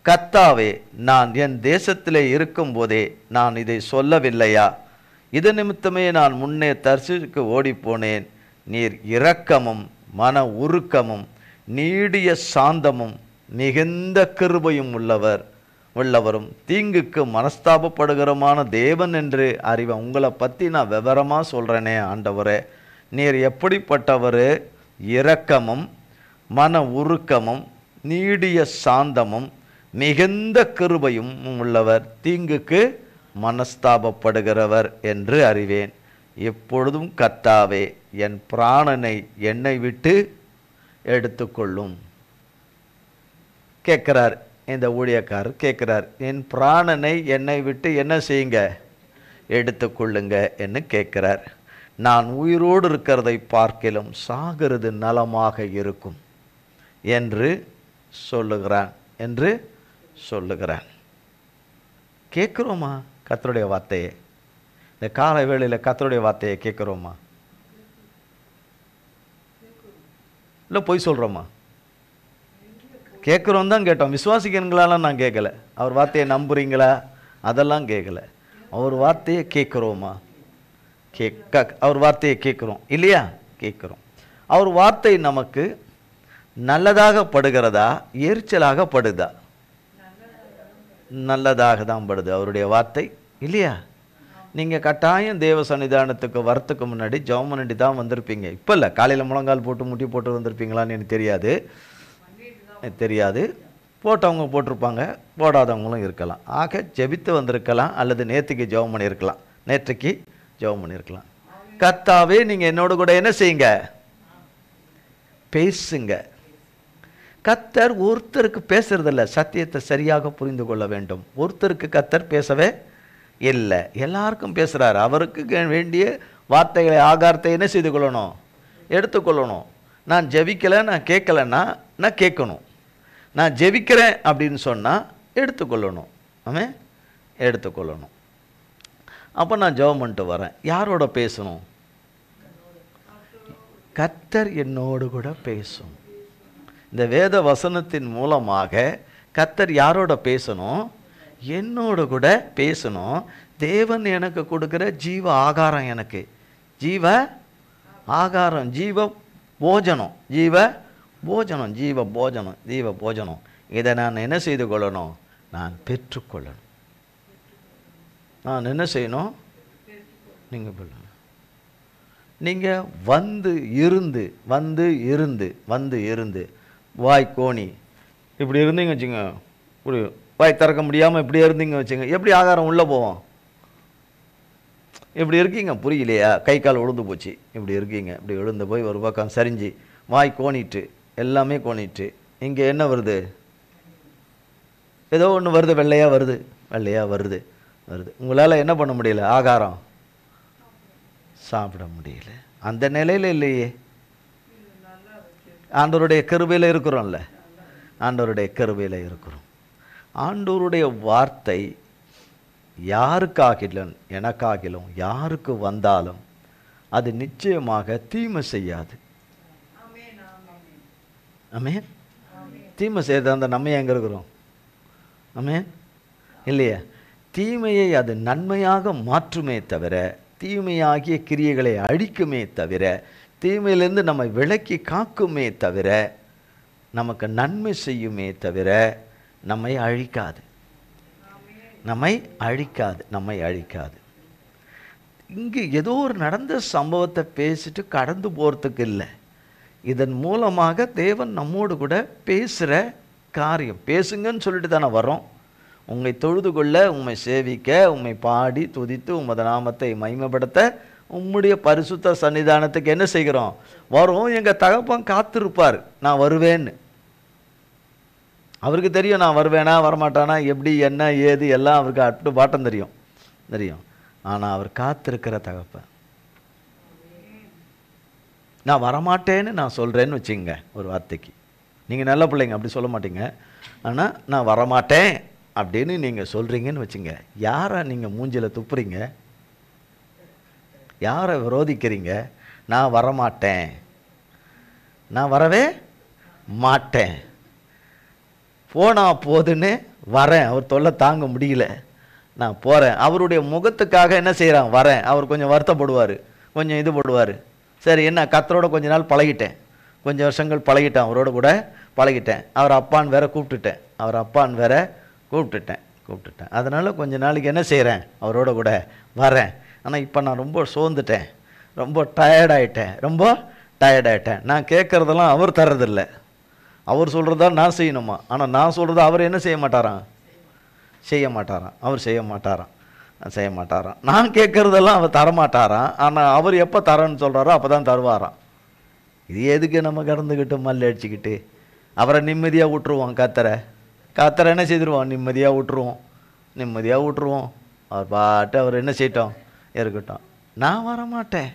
கர்த்தாவே, நான் என் தேசத்திலே இருக்கும்போதே நான் இதை சொல்லவில்லையா? இது நிமித்தமே நான் முன்னே தர்சீசுக்கு ஓடிப்போனேன். நீர் இரக்கமும் மன உருக்கமும் நீடிய சாந்தமும் மிகுந்த கிருபையும் உள்ளவரும் தீங்குக்கு மனஸ்தாபப்படுகிறமான தேவன் என்று அறிவேன். உங்களை பற்றி நான் விவரமாக சொல்கிறேனே ஆண்டவரே, நீர் எப்படிப்பட்டவர்? இரக்கமும் மன உருக்கமும் நீடிய சாந்தமும் மிகுந்த கிருபையும் உள்ளவர், தீங்குக்கு மனஸ்தாபப்படுகிறவர் என்று அறிவேன். எப்பொழுதும் கர்த்தாவே, என் பிராணனை என்னை விட்டு எடுத்துக்கொள்ளும். கேட்கிறார், இந்த ஊழியக்காரர் கேட்கிறார், என் பிராணனை என்னை விட்டு என்ன செய்யுங்க? எடுத்துக்கொள்ளுங்க என்று கேட்கிறார். நான் உயிரோடு இருக்கிறதை பார்க்கிலும் சாகிறது நலமாக இருக்கும் என்று சொல்லுகிறான். கேட்குறோமா கர்த்தருடைய வார்த்தையை? இந்த காலை வேளையில் கர்த்தருடைய வார்த்தையை கேட்குறோமா? இல்லை பொய் சொல்கிறோமா? கேட்குறோம் தான் கேட்டோம். விசுவாசிக்கிறீங்களாலாம் நான் கேட்கல. அவர் வார்த்தையை நம்புறீங்களா? அதெல்லாம் கேட்கல. அவர் வார்த்தையை கேட்குறோமா? அவர் வார்த்தையை கேட்குறோம் இல்லையா? கேட்குறோம். அவர் வார்த்தை நமக்கு நல்லதாக படுகிறதா, எரிச்சலாக படுதா? நல்லதாக தான் படுது அவருடைய வார்த்தை இல்லையா? நீங்கள் கட்டாயம் தேவ சன்னிதானத்துக்கு வரத்துக்கு முன்னாடி ஜெபம் பண்ணி தான் வந்திருப்பீங்க. இப்போ இல்லை, காலையில் முழங்கால் போட்டு முட்டி போட்டு வந்திருப்பீங்களான்னு எனக்கு தெரியாது. போட்டவங்க போட்டிருப்பாங்க, போடாதவங்களும் இருக்கலாம். ஆக ஜெபித்து வந்திருக்கலாம், அல்லது நேற்றுக்கு ஜெபம் பண்ணியிருக்கலாம். கர்த்தாவே, நீங்கள் என்னோட கூட என்ன செய்யுங்க? பேசுங்க. கர்த்தர் ஒருத்தருக்கு பேசுறதில்ல. சத்தியத்தை சரியாக புரிந்து கொள்ள வேண்டும். ஒருத்தருக்கு கர்த்தர் பேசவே இல்லை, எல்லாருக்கும் பேசுகிறார். அவருக்கு வேண்டிய வார்த்தைகளை, ஆகாரத்தை என்ன செய்து கொள்ளணும்? எடுத்துக்கொள்ளணும். நான் ஜெபிக்கலை, நான் கேட்கலைன்னா நான் கேட்கணும். நான் ஜெபிக்கிறேன் அப்படின்னு சொன்னால் எடுத்துக்கொள்ளணும். அவன் எடுத்துக்கொள்ளணும். அப்போ நான் ஜெபம் பண்ணிட்டு வரேன். யாரோட பேசணும்? கர்த்தர் என்னோடு கூட பேசும். இந்த வேத வசனத்தின் மூலமாக கர்த்தர் யாரோட பேசணும்? என்னோடு கூட பேசணும். தேவன் எனக்கு கொடுக்குற ஜீவ ஆகாரம், எனக்கு ஜீவ ஆகாரம், ஜீவ போஜனம், இதை நான் என்ன செய்து கொள்ளணும்? நான் பெற்றுக்கொள்ளணும். நான் என்ன செய்யணும்? நீங்கள் சொல்லணும். நீங்கள் வந்து இருந்து வாய் கோணி இப்படி இருந்தீங்க வச்சுங்க, இப்படி வாய் திறக்க முடியாமல் இப்படி இருந்தீங்க வச்சுங்க, எப்படி ஆகாரம் உள்ளே போவோம்? இப்படி இருக்கீங்க, புரியலையா? கை கால் உழுந்து போச்சு, இப்படி இருக்கீங்க, இப்படி விழுந்து போய் ஒரு பக்கம் சரிஞ்சு வாய் கோணிட்டு எல்லாமே கோணிட்டு, இங்கே என்ன வருது? ஏதோ ஒன்று வருது, வெள்ளையாக வருது. உங்களால் என்ன பண்ண முடியல? ஆகாரம் சாப்பிட முடியல. அந்த நிலையில் இல்லையே. ஆண்டவருடைய கிருபையில் இருக்கிறோம்ல, ஆண்டவருடைய கிருபையில் இருக்கிறோம். ஆண்டவருடைய வார்த்தை யாருக்காகிலும் எனக்காகிலும் யாருக்கு வந்தாலும் அது நிச்சயமாக தீமை செய்யாது. ஆமென். தீமை செய்யறது அந்த நம்ம எங்கே இருக்கிறோம்? ஆமென் இல்லையா? தீமையை அது நன்மையாக மாற்றுமே தவிர, தீமையாகிய கிரியைகளை அழிக்குமே தவிர, தீமையிலிருந்து நம்மை விலக்கி காக்குமே தவிர, நமக்கு நன்மை செய்யுமே தவிர நம்மை அழிக்காது. இங்கு ஏதோ ஒரு நடந்த சம்பவத்தை பேசிட்டு கடந்து போகிறதுக்கு இல்லை. இதன் மூலமாக தேவன் நம்மோடு கூட பேசுகிற காரியம். பேசுங்கன்னு சொல்லிட்டு தானே வரோம். உம்மை தொழுது கொள்ள, உம்மை சேவிக்க, உம்மை பாடி துதித்து உமது நாமத்தை மகிமைப்படுத்த உம்முடைய பரிசுத்த சன்னிதானத்துக்கு என்ன செய்கிறோம்? வரும். எங்கள் தகப்பன் காத்திருப்பார், நான் வருவேன்னு. அவருக்கு தெரியும் நான் வருவேனா வரமாட்டானா, எப்படி என்ன ஏது எல்லாம் அவருக்கு அட்டு பாட்டம் தெரியும் தெரியும். ஆனால் அவர் காத்திருக்கிற தகப்பன். நான் வரமாட்டேன்னு நான் சொல்கிறேன்னு வச்சுங்க ஒரு வார்த்தைக்கு, நீங்கள் நல்ல பிள்ளைங்க அப்படி சொல்ல மாட்டீங்க. ஆனால் நான் வரமாட்டேன் அப்படின்னு நீங்கள் சொல்கிறீங்கன்னு வச்சுங்க, யாரை நீங்கள் மூஞ்சில் துப்புறீங்க? யாரை விரோதிக்கிறீங்க? நான் வரமாட்டேன், நான் வரவே மாட்டேன், போனா போதுன்னு வரேன், அவர் தொல்லை தாங்க முடியல, நான் போகிறேன். அவருடைய முகத்துக்காக என்ன செய்கிறான்? வரேன். அவர் கொஞ்சம் வருத்தப்படுவார், கொஞ்சம் இது போடுவார். சரி, என்ன கர்த்தரோட கொஞ்ச நாள் பழகிட்டேன், கொஞ்சம் வருஷங்கள் பழகிட்டேன், அவரோட கூட பழகிட்டேன், அவர் அப்பான்னு வேற கூப்பிட்டுட்டேன். அதனால் கொஞ்ச நாளைக்கு என்ன செய்கிறேன்? அவரோட கூட வரேன். ஆனால் இப்போ நான் ரொம்ப சோர்ந்துட்டேன், ரொம்ப டயர்டாயிட்டேன். நான் கேட்குறதெல்லாம் அவர் தர்றதில்லை, அவர் சொல்கிறதா நான் செய்யணுமா? ஆனால் நான் சொல்கிறத அவர் என்ன செய்ய மாட்டாராம்? அவர் செய்ய மாட்டாராம். நான் கேட்குறதெல்லாம் அவர் தரமாட்டாராம். ஆனால் அவர் எப்போ தரேன்னு சொல்கிறாரோ அப்போ தான் தருவாராம். இது எதுக்கு நம்ம கடந்துக்கிட்டு மல்லி அடிச்சுக்கிட்டு? அவரை நிம்மதியாக விட்டுருவோம். கத்தரை என்ன செய்திருவோம்? நிம்மதியாக விட்டுருவோம். அவர் பாட்டு அவர் என்ன செய்யட்டும், இருக்கட்டும். நான் வரமாட்டேன்,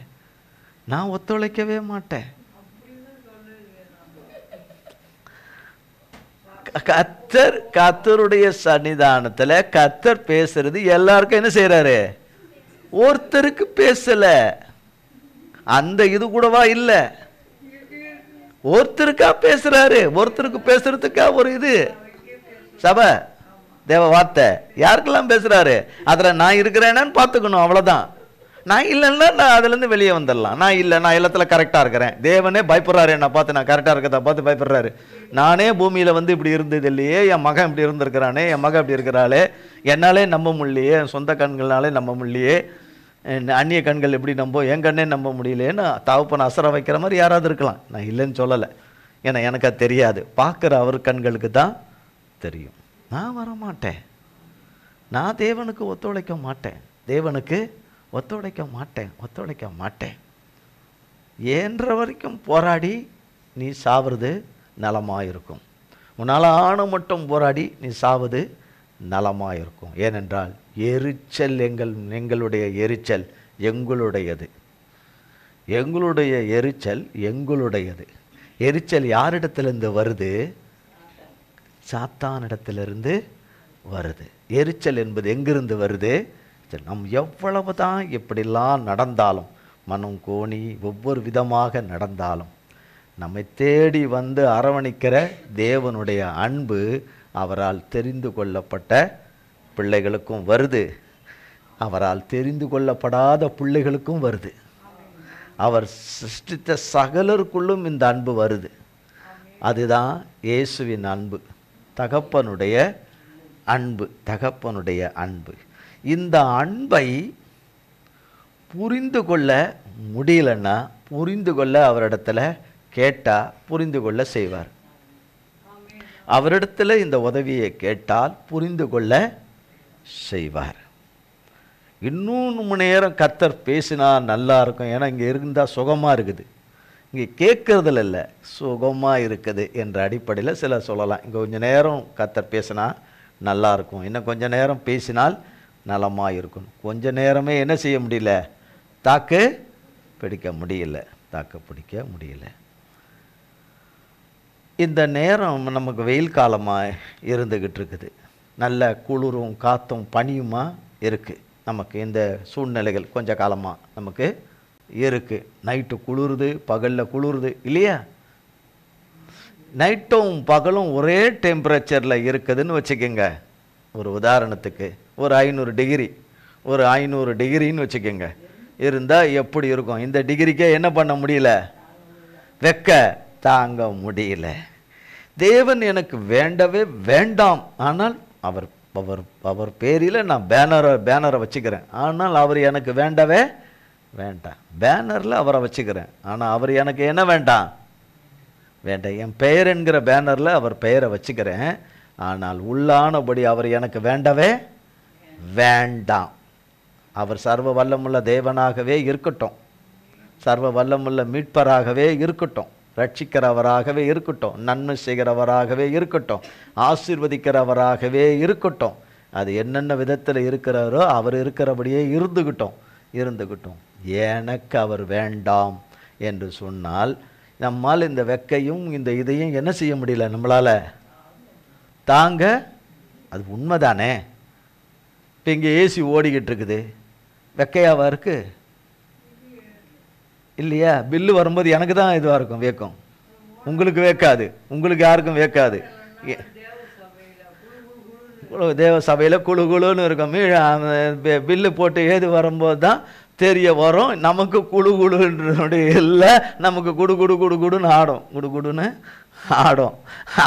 நான் ஒத்துழைக்கவே மாட்டேன். கர்த்தருடைய சன்னிதானத்தில் கர்த்தர் பேசுறது எல்லாருக்கும் என்ன செய்யறாரு? ஒருத்தருக்கு பேசல, அந்த இது கூடவா இல்ல, ஒருத்தருக்கா பேசுறாரு. ஒருத்தருக்கு பேசுறதுக்கா ஒரு இது சபை தேவ வார்த்தை யாருக்கெல்லாம் பேசுறாரு? அதுல நான் இருக்கிறேன்னு பார்த்துக்கணும், அவ்வளவுதான். நான் இல்லைன்னா நான் அதுலேருந்து வெளியே வந்துடலாம். நான் எல்லாத்துல கரெக்டாக இருக்கிறேன். தேவனே பயப்படுறாரு என்னை பார்த்து, நான் கரெக்டாக இருக்கிறத பார்த்து பயப்படுறாரு. நானே பூமியில் இப்படி இருந்தது இல்லையே, என் மகன் இப்படி இருந்திருக்கிறானே, என் மகன் இப்படி இருக்கிறாளே, என்னாலே நம்ப முடியலையே, என் சொந்த கண்கள்னாலே நம்ப முடியலையே, அந்நிய கண்கள் எப்படி என் கண்ணே நம்ப முடியலையேன்னு தகப்பனை அசர வைக்கிற மாதிரி யாராவது இருக்கலாம். நான் இல்லைன்னு சொல்லலை, ஏன்னா எனக்கு அது தெரியாது, பார்க்குற அவர் கண்களுக்கு தான் தெரியும். நான் வரமாட்டேன், நான் தேவனுக்கு ஒத்துழைக்க மாட்டேன். ஏன்ற வரைக்கும் போராடி நீ சாவது நலமாயிருக்கும். உன்னால் ஆன மட்டும் போராடி நீ சாவது நலமாயிருக்கும். ஏனென்றால் எரிச்சல் எங்களுடைய எரிச்சல் எங்களுடையது. எரிச்சல் யாரிடத்திலிருந்து வருது? சாத்தானிடத்திலிருந்து வருது. எரிச்சல் என்பது எங்கிருந்து வருது? நம் எவ்வளவு தான் எப்படிலாம் நடந்தாலும், மனம் கோணி ஒவ்வொரு விதமாக நடந்தாலும், நம்மை தேடி வந்து அரவணைக்கிற தேவனுடைய அன்பு அவரால் தெரிந்து கொள்ளப்பட்ட பிள்ளைகளுக்கும் வருது, அவரால் தெரிந்து கொள்ளப்படாத பிள்ளைகளுக்கும் வருது. அவர் சிருஷ்டித்த சகலருக்குள்ளும் இந்த அன்பு வருது. அதுதான் இயேசுவின் அன்பு, தகப்பனுடைய அன்பு. இந்த அன்பை புரிந்து கொள்ள முடியலன்னா, புரிந்து கொள்ள அவரிடத்துல கேட்டால் புரிந்து கொள்ள செய்வார். அவரிடத்துல இந்த உதவியை கேட்டால் புரிந்து கொள்ள செய்வார். இன்னும் ரொம்ப நேரம் கர்த்தர் பேசினா நல்லா இருக்கும். ஏன்னா இங்கே இருந்தால் சுகமாக இருக்குது, இங்கே கேட்கறதுல இல்லை, சுகமாக இருக்குது என்ற அடிப்படையில் சில சொல்லலாம். இங்கே கொஞ்சம் நேரம் கர்த்தர் பேசினா நல்லா இருக்கும், இன்னும் கொஞ்சம் நேரம் பேசினால் நலமாக இருக்கும். கொஞ்ச நேரமே என்ன செய்ய முடியல? தாக்கு பிடிக்க முடியல. இந்த நேரம் நமக்கு வெயில் காலமாக இருந்துக்கிட்டு இருக்குது. நல்ல குளிரும் காற்றும் பனியுமா இருக்குது. நமக்கு இந்த சூழ்நிலைகள் கொஞ்ச காலமாக நமக்கு இருக்குது. நைட்டு குளிருது, பகலில் குளிருது இல்லையா? நைட்டும் பகலும் ஒரே டெம்பரேச்சரில் இருக்குதுன்னு வச்சுக்கோங்க. ஒரு உதாரணத்துக்கு ஒரு 500 டிகிரின்னு வச்சுக்கோங்க இருந்தால் எப்படி இருக்கும்? இந்த டிகிரிக்கே என்ன பண்ண முடியல, வெக்க தாங்க முடியல. தேவன் எனக்கு வேண்டவே வேண்டாம், ஆனால் அவர் அவர் அவர் பேரில் நான் பேனரை வச்சுக்கிறேன், ஆனால் அவர் எனக்கு வேண்டவே வேண்டாம். பேனரில் அவரை வச்சுக்கிறேன், ஆனால் அவர் எனக்கு என்ன வேண்டாம்? என் பெயர் என்கிற பேனரில் அவர் பெயரை வச்சுக்கிறேன், ஆனால் உள்ளானபடி அவர் எனக்கு வேண்டவே வேண்டாம். அவர் சர்வ வல்லமுள்ள தேவனாகவே இருக்கட்டும், சர்வ வல்லமுள்ள மீட்பராகவே இருக்கட்டும், ரட்சிக்கிறவராகவே இருக்கட்டும், நன்மை செய்கிறவராகவே இருக்கட்டும், ஆசீர்வதிக்கிறவராகவே இருக்கட்டும். அது என்னென்ன விதத்தில் இருக்கிறாரோ அவர் இருக்கிறபடியே இருந்துக்கிட்டோம். எனக்கு அவர் வேண்டாம் என்று சொன்னால் நம்மால் இந்த வெக்கையும் இந்த இதையும் என்ன செய்ய முடியல, நம்மளால் தாங்க. அது உண்மைதானே. இப்போ இங்கே ஏசி ஓடிக்கிட்டு இருக்குது, வெக்கையாவா இருக்கு இல்லையா? பில்லு வரும்போது எனக்கு தான் இதுவாக இருக்கும், வேக்கும். உங்களுக்கு வேக்காது, உங்களுக்கு யாருக்கும் வேக்காது. தேவ சபையில் குழு குழுன்னு இருக்கும். பில்லு போட்டு ஏது வரும்போது தான் தெரிய வரும் நமக்கு குழு குழுன்றது இல்லை, நமக்கு குடுன்னு ஆடும்.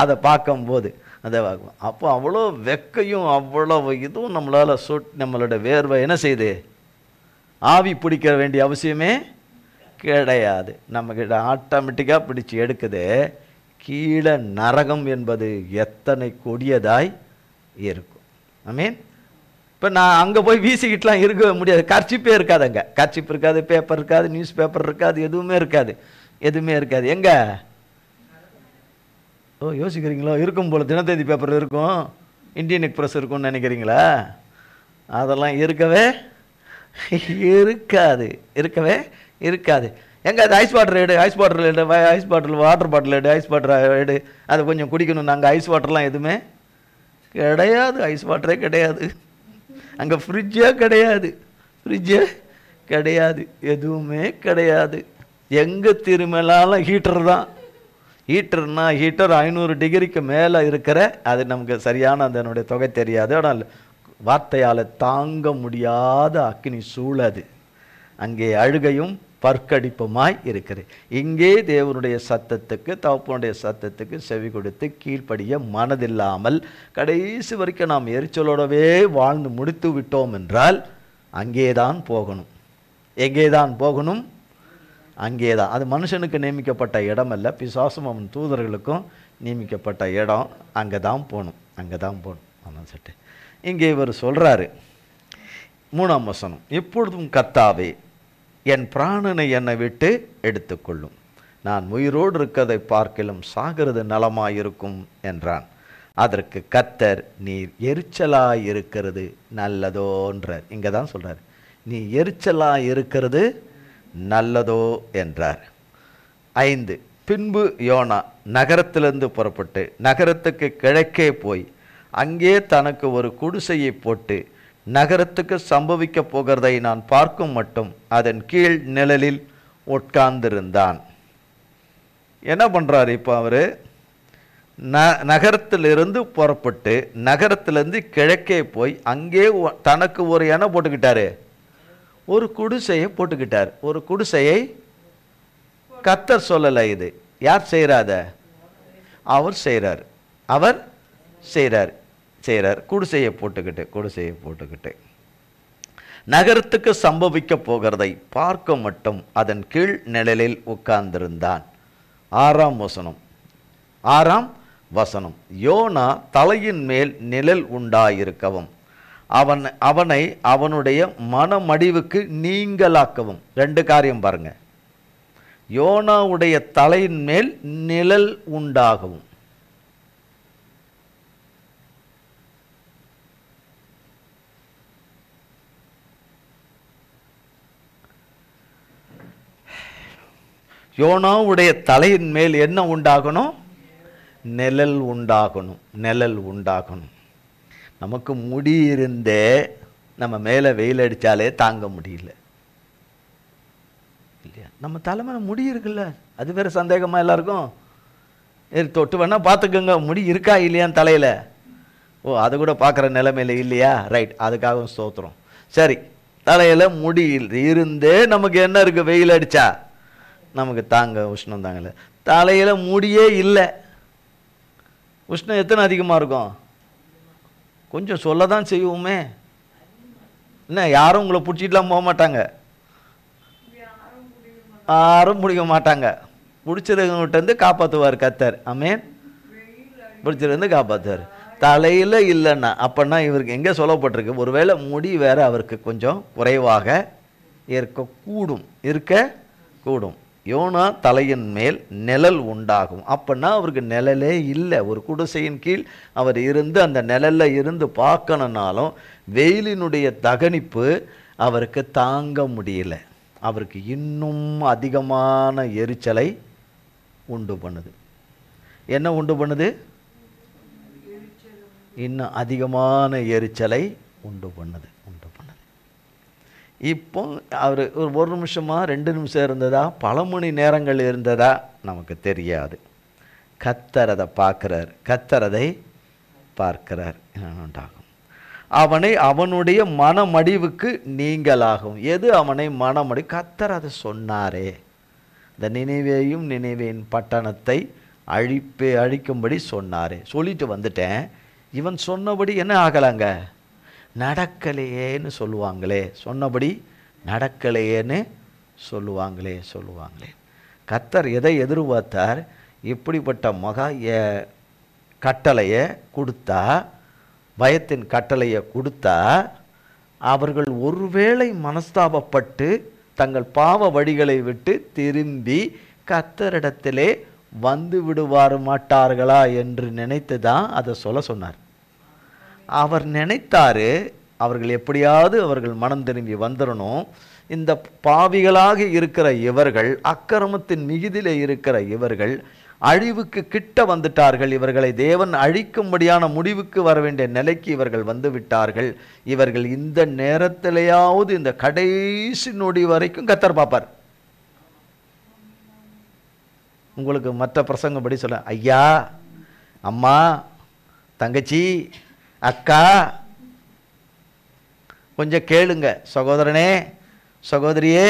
அதை பார்க்கும்போது அதை பார்க்கும். அப்போ அவ்வளோ வெக்கையும் அவ்வளோ இதுவும் நம்மளால் நம்மளோட வேர்வை என்ன செய்யுது, ஆவி பிடிக்க வேண்டிய அவசியமே கிடையாது. நம்மக்கிட்ட ஆட்டோமேட்டிக்காக பிடிச்சி எடுக்குது. கீழே நரகம் என்பது எத்தனை கொடியதாய் இருக்கும். ஐ மீன் இப்போ நான் அங்கே போய் வீசிக்கிட்டுலாம் இருக்க முடியாது. கர்ச்சிப்பே இருக்காது, அங்கே கர்ச்சிப் இருக்காது, பேப்பர் இருக்காது, நியூஸ் பேப்பர் இருக்காது, எதுவுமே இருக்காது. எங்கே யோசிக்கிறீங்களோ? இருக்கும் போல் தினத்தந்தி பேப்பர் இருக்கும், இந்தியன் எக்ஸ்பிரஸ் இருக்கும்னு நினைக்கிறீங்களா? அதெல்லாம் இருக்கவே இருக்காது. எங்கே அது ஐஸ் வாட்டர் எடு, ஐஸ் வாட்டர் பாட்டில் எடு, அதை கொஞ்சம் குடிக்கணும். நாங்கள் ஐஸ் வாட்டர்லாம் எதுவுமே கிடையாது, ஐஸ் வாட்டரே கிடையாது. அங்கே ஃப்ரிட்ஜே கிடையாது, எதுவுமே கிடையாது. எங்கே திரும்பினாலும் ஹீட்டர் தான். ஹீட்டர் 500 டிகிரிக்கு மேலே இருக்கிற, அது நமக்கு சரியான அதனுடைய தொகை தெரியாது. ஆனால் வார்த்தையால் தாங்க முடியாத அக்கினி சூழது. அங்கே அழுகையும் பற்கடிப்புமாய் இருக்கிறது. இங்கே தேவனுடைய சத்தத்துக்கு, தகப்பனுடைய சத்தத்துக்கு செவி கொடுத்து கீழ்ப்படிய மனதில்லாமல் கடைசி வரைக்கும் நாம் எரிச்சலோடவே வாழ்ந்து முடித்து விட்டோம் என்றால் அங்கேதான் போகணும். எங்கேதான் போகணும்? அங்கேதான். அது மனுஷனுக்கு நியமிக்கப்பட்ட இடம் அல்ல, பிசாசும் அவன் தூதர்களுக்கும் நியமிக்கப்பட்ட இடம். அங்கே தான் போகணும். ஆமாம் சட்டு. இங்கே இவர் சொல்கிறாரு 3ஆம் வசனம், இப்பொழுதும் கர்த்தாவே என் பிராணனை என்னை விட்டு எடுத்துக்கொள்ளும், நான் உயிரோடு இருக்கிறதை பார்க்கிலும் சாகிறது நலமாயிருக்கும் என்றான். அதற்கு கர்த்தர், நீர் எரிச்சலாய் இருக்கிறது நல்லதோன்றார். இங்கே தான் சொல்கிறார், நீ எரிச்சலாய் இருக்கிறது நல்லதோ என்றார். 5, பின்பு யோனா நகரத்திலிருந்து புறப்பட்டு நகரத்துக்கு கிழக்கே போய் அங்கே தனக்கு ஒரு குடிசையை போட்டு நகரத்துக்கு சம்பவிக்க போகிறதை நான் பார்க்கும் மட்டும் அதன் கீழ் நிழலில் உட்கார்ந்திருந்தான். என்ன பண்ணுறாரு இப்போ அவர்? நகரத்திலிருந்து புறப்பட்டு நகரத்திலிருந்து கிழக்கே போய் அங்கே தனக்கு ஒரு என்ன போட்டுக்கிட்டாரு? ஒரு குடிசையை போட்டுக்கிட்டார். ஒரு குடிசையை கர்த்தர் சொல்லலை, இது யார் செய்கிறாத? அவர் செய்கிறார். குடிசையை போட்டுக்கிட்டு நகரத்துக்கு சம்பவிக்க போகிறதை பார்க்க மட்டும் அதன் கீழ் நிழலில் உட்கார்ந்திருந்தான். 6ஆம் வசனம், யோனா தலையின் மேல் நிழல் உண்டாயிருக்கவும் அவனை அவனுடைய மனமடிவுக்கு நீங்களாக்கவும். 2 காரியம் பாருங்க. யோனாவுடைய தலையின் மேல் நிழல் உண்டாகவும், யோனாவுடைய தலையின் மேல் என்ன உண்டாகணும்? நிழல் உண்டாகணும். நமக்கு முடி இருந்தே நம்ம மேலே வெயில் அடித்தாலே தாங்க முடியல இல்லையா? நம்ம தலைமையில் முடி இருக்குல்ல, அது வேறு சந்தேகமாக எல்லாருக்கும். தொட்டு வேணால் பார்த்துக்கோங்க, முடி இருக்கா இல்லையான்னு தலையில். அது கூட பார்க்குற நிலைமையில் இல்லையா? ரைட், அதுக்காகவும் ஸ்தோத்திரம். சரி, தலையில் முடி இருந்தே நமக்கு என்ன இருக்குது? வெயில் அடித்தா நமக்கு உஷ்ணம் தாங்கல. தலையில் முடியே இல்லை, உஷ்ணம் எத்தனை அதிகமாக இருக்கும்? கொஞ்சம் சொல்ல தான் செய்வோமே. என்ன, யாரும் உங்களை பிடிச்சிட்டுலாம் போக மாட்டாங்க, யாரும் பிடிக்க மாட்டாங்க. பிடிச்சிருக்கிட்டேருந்து காப்பாற்றுவார் கர்த்தர். ஆமென். பிடிச்சிருந்து காப்பாற்றுவார். தலையில் இல்லைன்னா அப்போன்னா இவருக்கு எங்கே சொல்லப்பட்டிருக்கு? ஒருவேளை முடி வேறு அவருக்கு கொஞ்சம் குறைவாக இருக்கக்கூடும். யோனா தலையின் மேல் நிழல் உண்டாகும். அப்படின்னா அவருக்கு நிழலே இல்லை. ஒரு குடிசையின் கீழ் அவர் இருந்து அந்த நிழலில் இருந்து பார்க்கணுன்னாலும் வெயிலினுடைய தகனிப்பு அவருக்கு தாங்க முடியல. அவருக்கு இன்னும் அதிகமான எரிச்சலை உண்டு பண்ணுது. என்ன உண்டு பண்ணுது? இன்னும் அதிகமான எரிச்சலை உண்டு பண்ணுது. இப்போ அவர் ஒரு நிமிஷமா 2 நிமிஷம் இருந்ததா, பல மணி நேரங்கள் இருந்ததா நமக்கு தெரியாது. கர்த்தர் அதை பார்க்கிறார். கர்த்தர் அதை பார்க்கிறார். உண்டாகும் அவனை அவனுடைய மனமடிவுக்கு நீங்களாகும். எது அவனை மனமடி? கர்த்தர் அதை சொன்னாரே, இந்த நினைவேயும் நினைவேன் பட்டணத்தை அழிக்கும்படி சொன்னாரே. சொல்லிட்டு வந்துட்டேன். இவன் சொன்னபடி என்ன ஆகலாங்க? நடக்கலையேன்னு சொல்லுவாங்களே. சொன்னபடி நடக்கலையேன்னு சொல்லுவாங்களே. கர்த்தர் எதை எதிர்பார்த்தார்? இப்படிப்பட்ட மகா கட்டளையை கொடுத்தா, பயத்தின் கட்டளையை கொடுத்தா, அவர்கள் ஒருவேளை மனஸ்தாபப்பட்டு தங்கள் பாவ வழிகளை விட்டு திரும்பி கர்த்தரிடத்திலே வந்து விடுவார் மாட்டார்களா என்று நினைத்து தான் அதை சொல்ல சொன்னார். அவர் நினைத்தாரு, அவர்கள் எப்படியாவது அவர்கள் மனம் திரும்பி வந்துடணும். இந்த பாவிகளாக இருக்கிற இவர்கள், அக்கிரமத்தின் மிகுதியில் இருக்கிற இவர்கள் அழிவுக்கு கிட்ட வந்துட்டார்கள். இவர்களை தேவன் அழிக்கும்படியான முடிவுக்கு வர வேண்டிய நிலைக்கு இவர்கள் வந்து விட்டார்கள். இவர்கள் இந்த நேரத்திலேயாவது, இந்த கடைசி நொடி வரைக்கும் கர்த்தர் பார்ப்பார். உங்களுக்கு மற்ற பிரசங்கப்படி சொல்ல, ஐயா, அம்மா, தங்கச்சி, அக்கா, கொஞ்சம் கேளுங்க. சகோதரனே, சகோதரியே,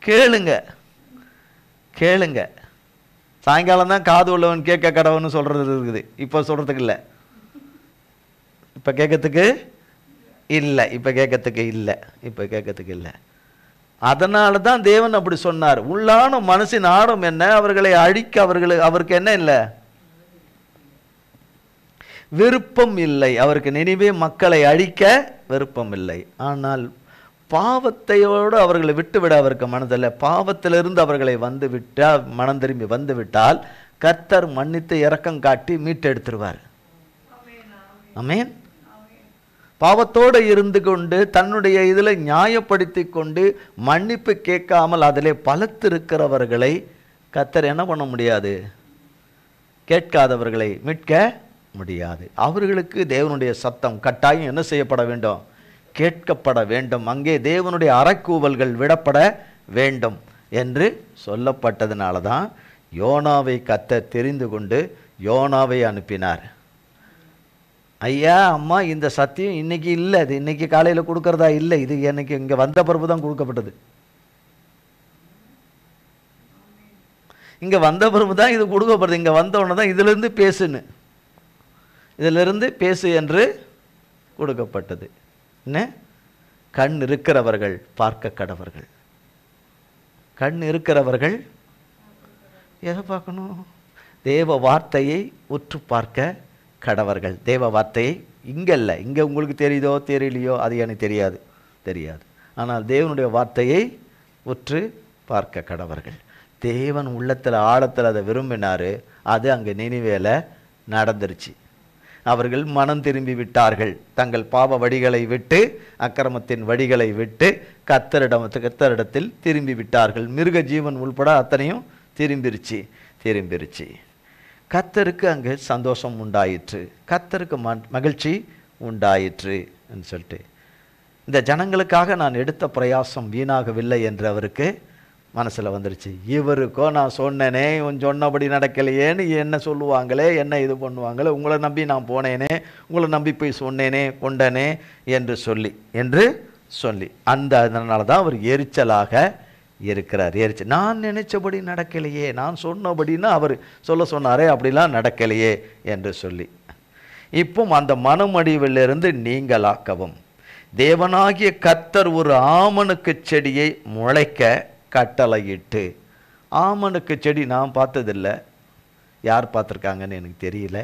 கேளுங்க. சாயங்காலம் தான் காது உள்ளவன் கேட்க கடவுன்னு சொல்றது இருக்குது. இப்போ சொல்றதுக்கு இல்லை. இப்போ கேட்கறதுக்கு இல்லை. அதனால தான் தேவன் அப்படி சொன்னார். உள்ளான மனசின் ஆழம் என்ன? அவர்களை அழிக்க அவருக்கு என்ன இல்லை? விருப்பம் இல்லை. அவருக்கு நினைவே மக்களை அழிக்க விருப்பம் இல்லை. ஆனால் பாவத்தையோடு அவர்களை விட்டுவிட அவருக்கு மனதில்லை. பாவத்திலிருந்து அவர்களை வந்து விட்டால், மனம் திரும்பி வந்து விட்டால், கர்த்தர் மன்னித்து இரக்கம் காட்டி மீட்டெடுத்துருவார். ஆமென். பாவத்தோடு இருந்து கொண்டு தன்னுடைய இதில் நியாயப்படுத்தி கொண்டு மன்னிப்பு கேட்காமல் அதிலே பலத்திருக்கிறவர்களை கர்த்தர் என்ன பண்ண முடியாது? கேட்காதவர்களை மீட்க முடியாது. அவர்களுக்கு தேவனுடைய சத்தம் கட்டாயம் என்ன செய்யப்பட வேண்டும்? கேட்கப்பட வேண்டும். அங்கே தேவனுடைய அறைக்கூவல்கள் விடப்பட வேண்டும் என்று சொல்லப்பட்டதுனால தான் யோனாவை கர்த்தர் தெரிந்து கொண்டு யோனாவை அனுப்பினார். ஐயா, அம்மா, இந்த சத்தியம் இன்னைக்கு இல்லை. இது இன்னைக்கு காலையில் கொடுக்கறதா இல்லை. இது எனக்கு இங்கே வந்த பிறகு தான் கொடுக்கப்பட்டது. இங்கே வந்த பிறகு தான் இது கொடுக்கப்படுது. இங்கே வந்த உடனே தான் இதிலிருந்து பேசு என்று கொடுக்கப்பட்டது. என்ன? கண் இருக்கிறவர்கள் பார்க்க கடவர்கள். கண் இருக்கிறவர்கள் எதை பார்க்கணும்? தேவ வார்த்தையை உற்று பார்க்க கடவர்கள். தேவ வார்த்தையை இங்கே இல்லை. இங்கே உங்களுக்கு தெரியுதோ தெரியலையோ அது எனக்கு தெரியாது. ஆனால் தேவனுடைய வார்த்தையை உற்று பார்க்க கடவர்கள். தேவன் உள்ளத்தில் ஆழத்தில் அதை விரும்பினார். அது அங்கே நினிவேல நடந்துருச்சு. அவர்கள் மனம் திரும்பி விட்டார்கள். தங்கள் பாவ வழிகளை விட்டு, அக்கிரமத்தின் வழிகளை விட்டு கர்த்தரிடத்தில் திரும்பி விட்டார்கள். மிருக ஜீவன் உள்பட அத்தனையும் திரும்பிருச்சு. கர்த்தருக்கு அங்கே சந்தோஷம் உண்டாயிற்று. கர்த்தருக்கு மகிழ்ச்சி உண்டாயிற்று என்று சொல்லிட்டு, இந்த ஜனங்களுக்காக நான் எடுத்த பிரயாசம் வீணாகவில்லை என்று அவருக்கு மனசில் வந்துருச்சு. இவருக்கோ நான் சொன்னேனே, இவன் சொன்னபடி நடக்கலையேன்னு என்ன சொல்லுவாங்களே, என்ன இது பண்ணுவாங்களே, உங்களை நம்பி நான் போனேனே, உங்களை நம்பி போய் சொன்னேனே, கொண்டனே என்று சொல்லி அதனால தான் அவர் எரிச்சலாக இருக்கிறார். நான் நினைச்சபடி நடக்கலையே, நான் சொன்னபடின்னா அவர் சொன்னாரே, அப்படிலாம் நடக்கலையே என்று சொல்லி. இப்போ அந்த மனமடிவிலிருந்து நீங்களாக்கவும் தேவனாகிய கர்த்தர் ஒரு ஆமணக்கு செடியை முளைக்க கட்டளையிட்டு. ஆமணக்கு செடி நான் பார்த்ததில்லை, யார் பார்த்துருக்காங்கன்னு எனக்கு தெரியல.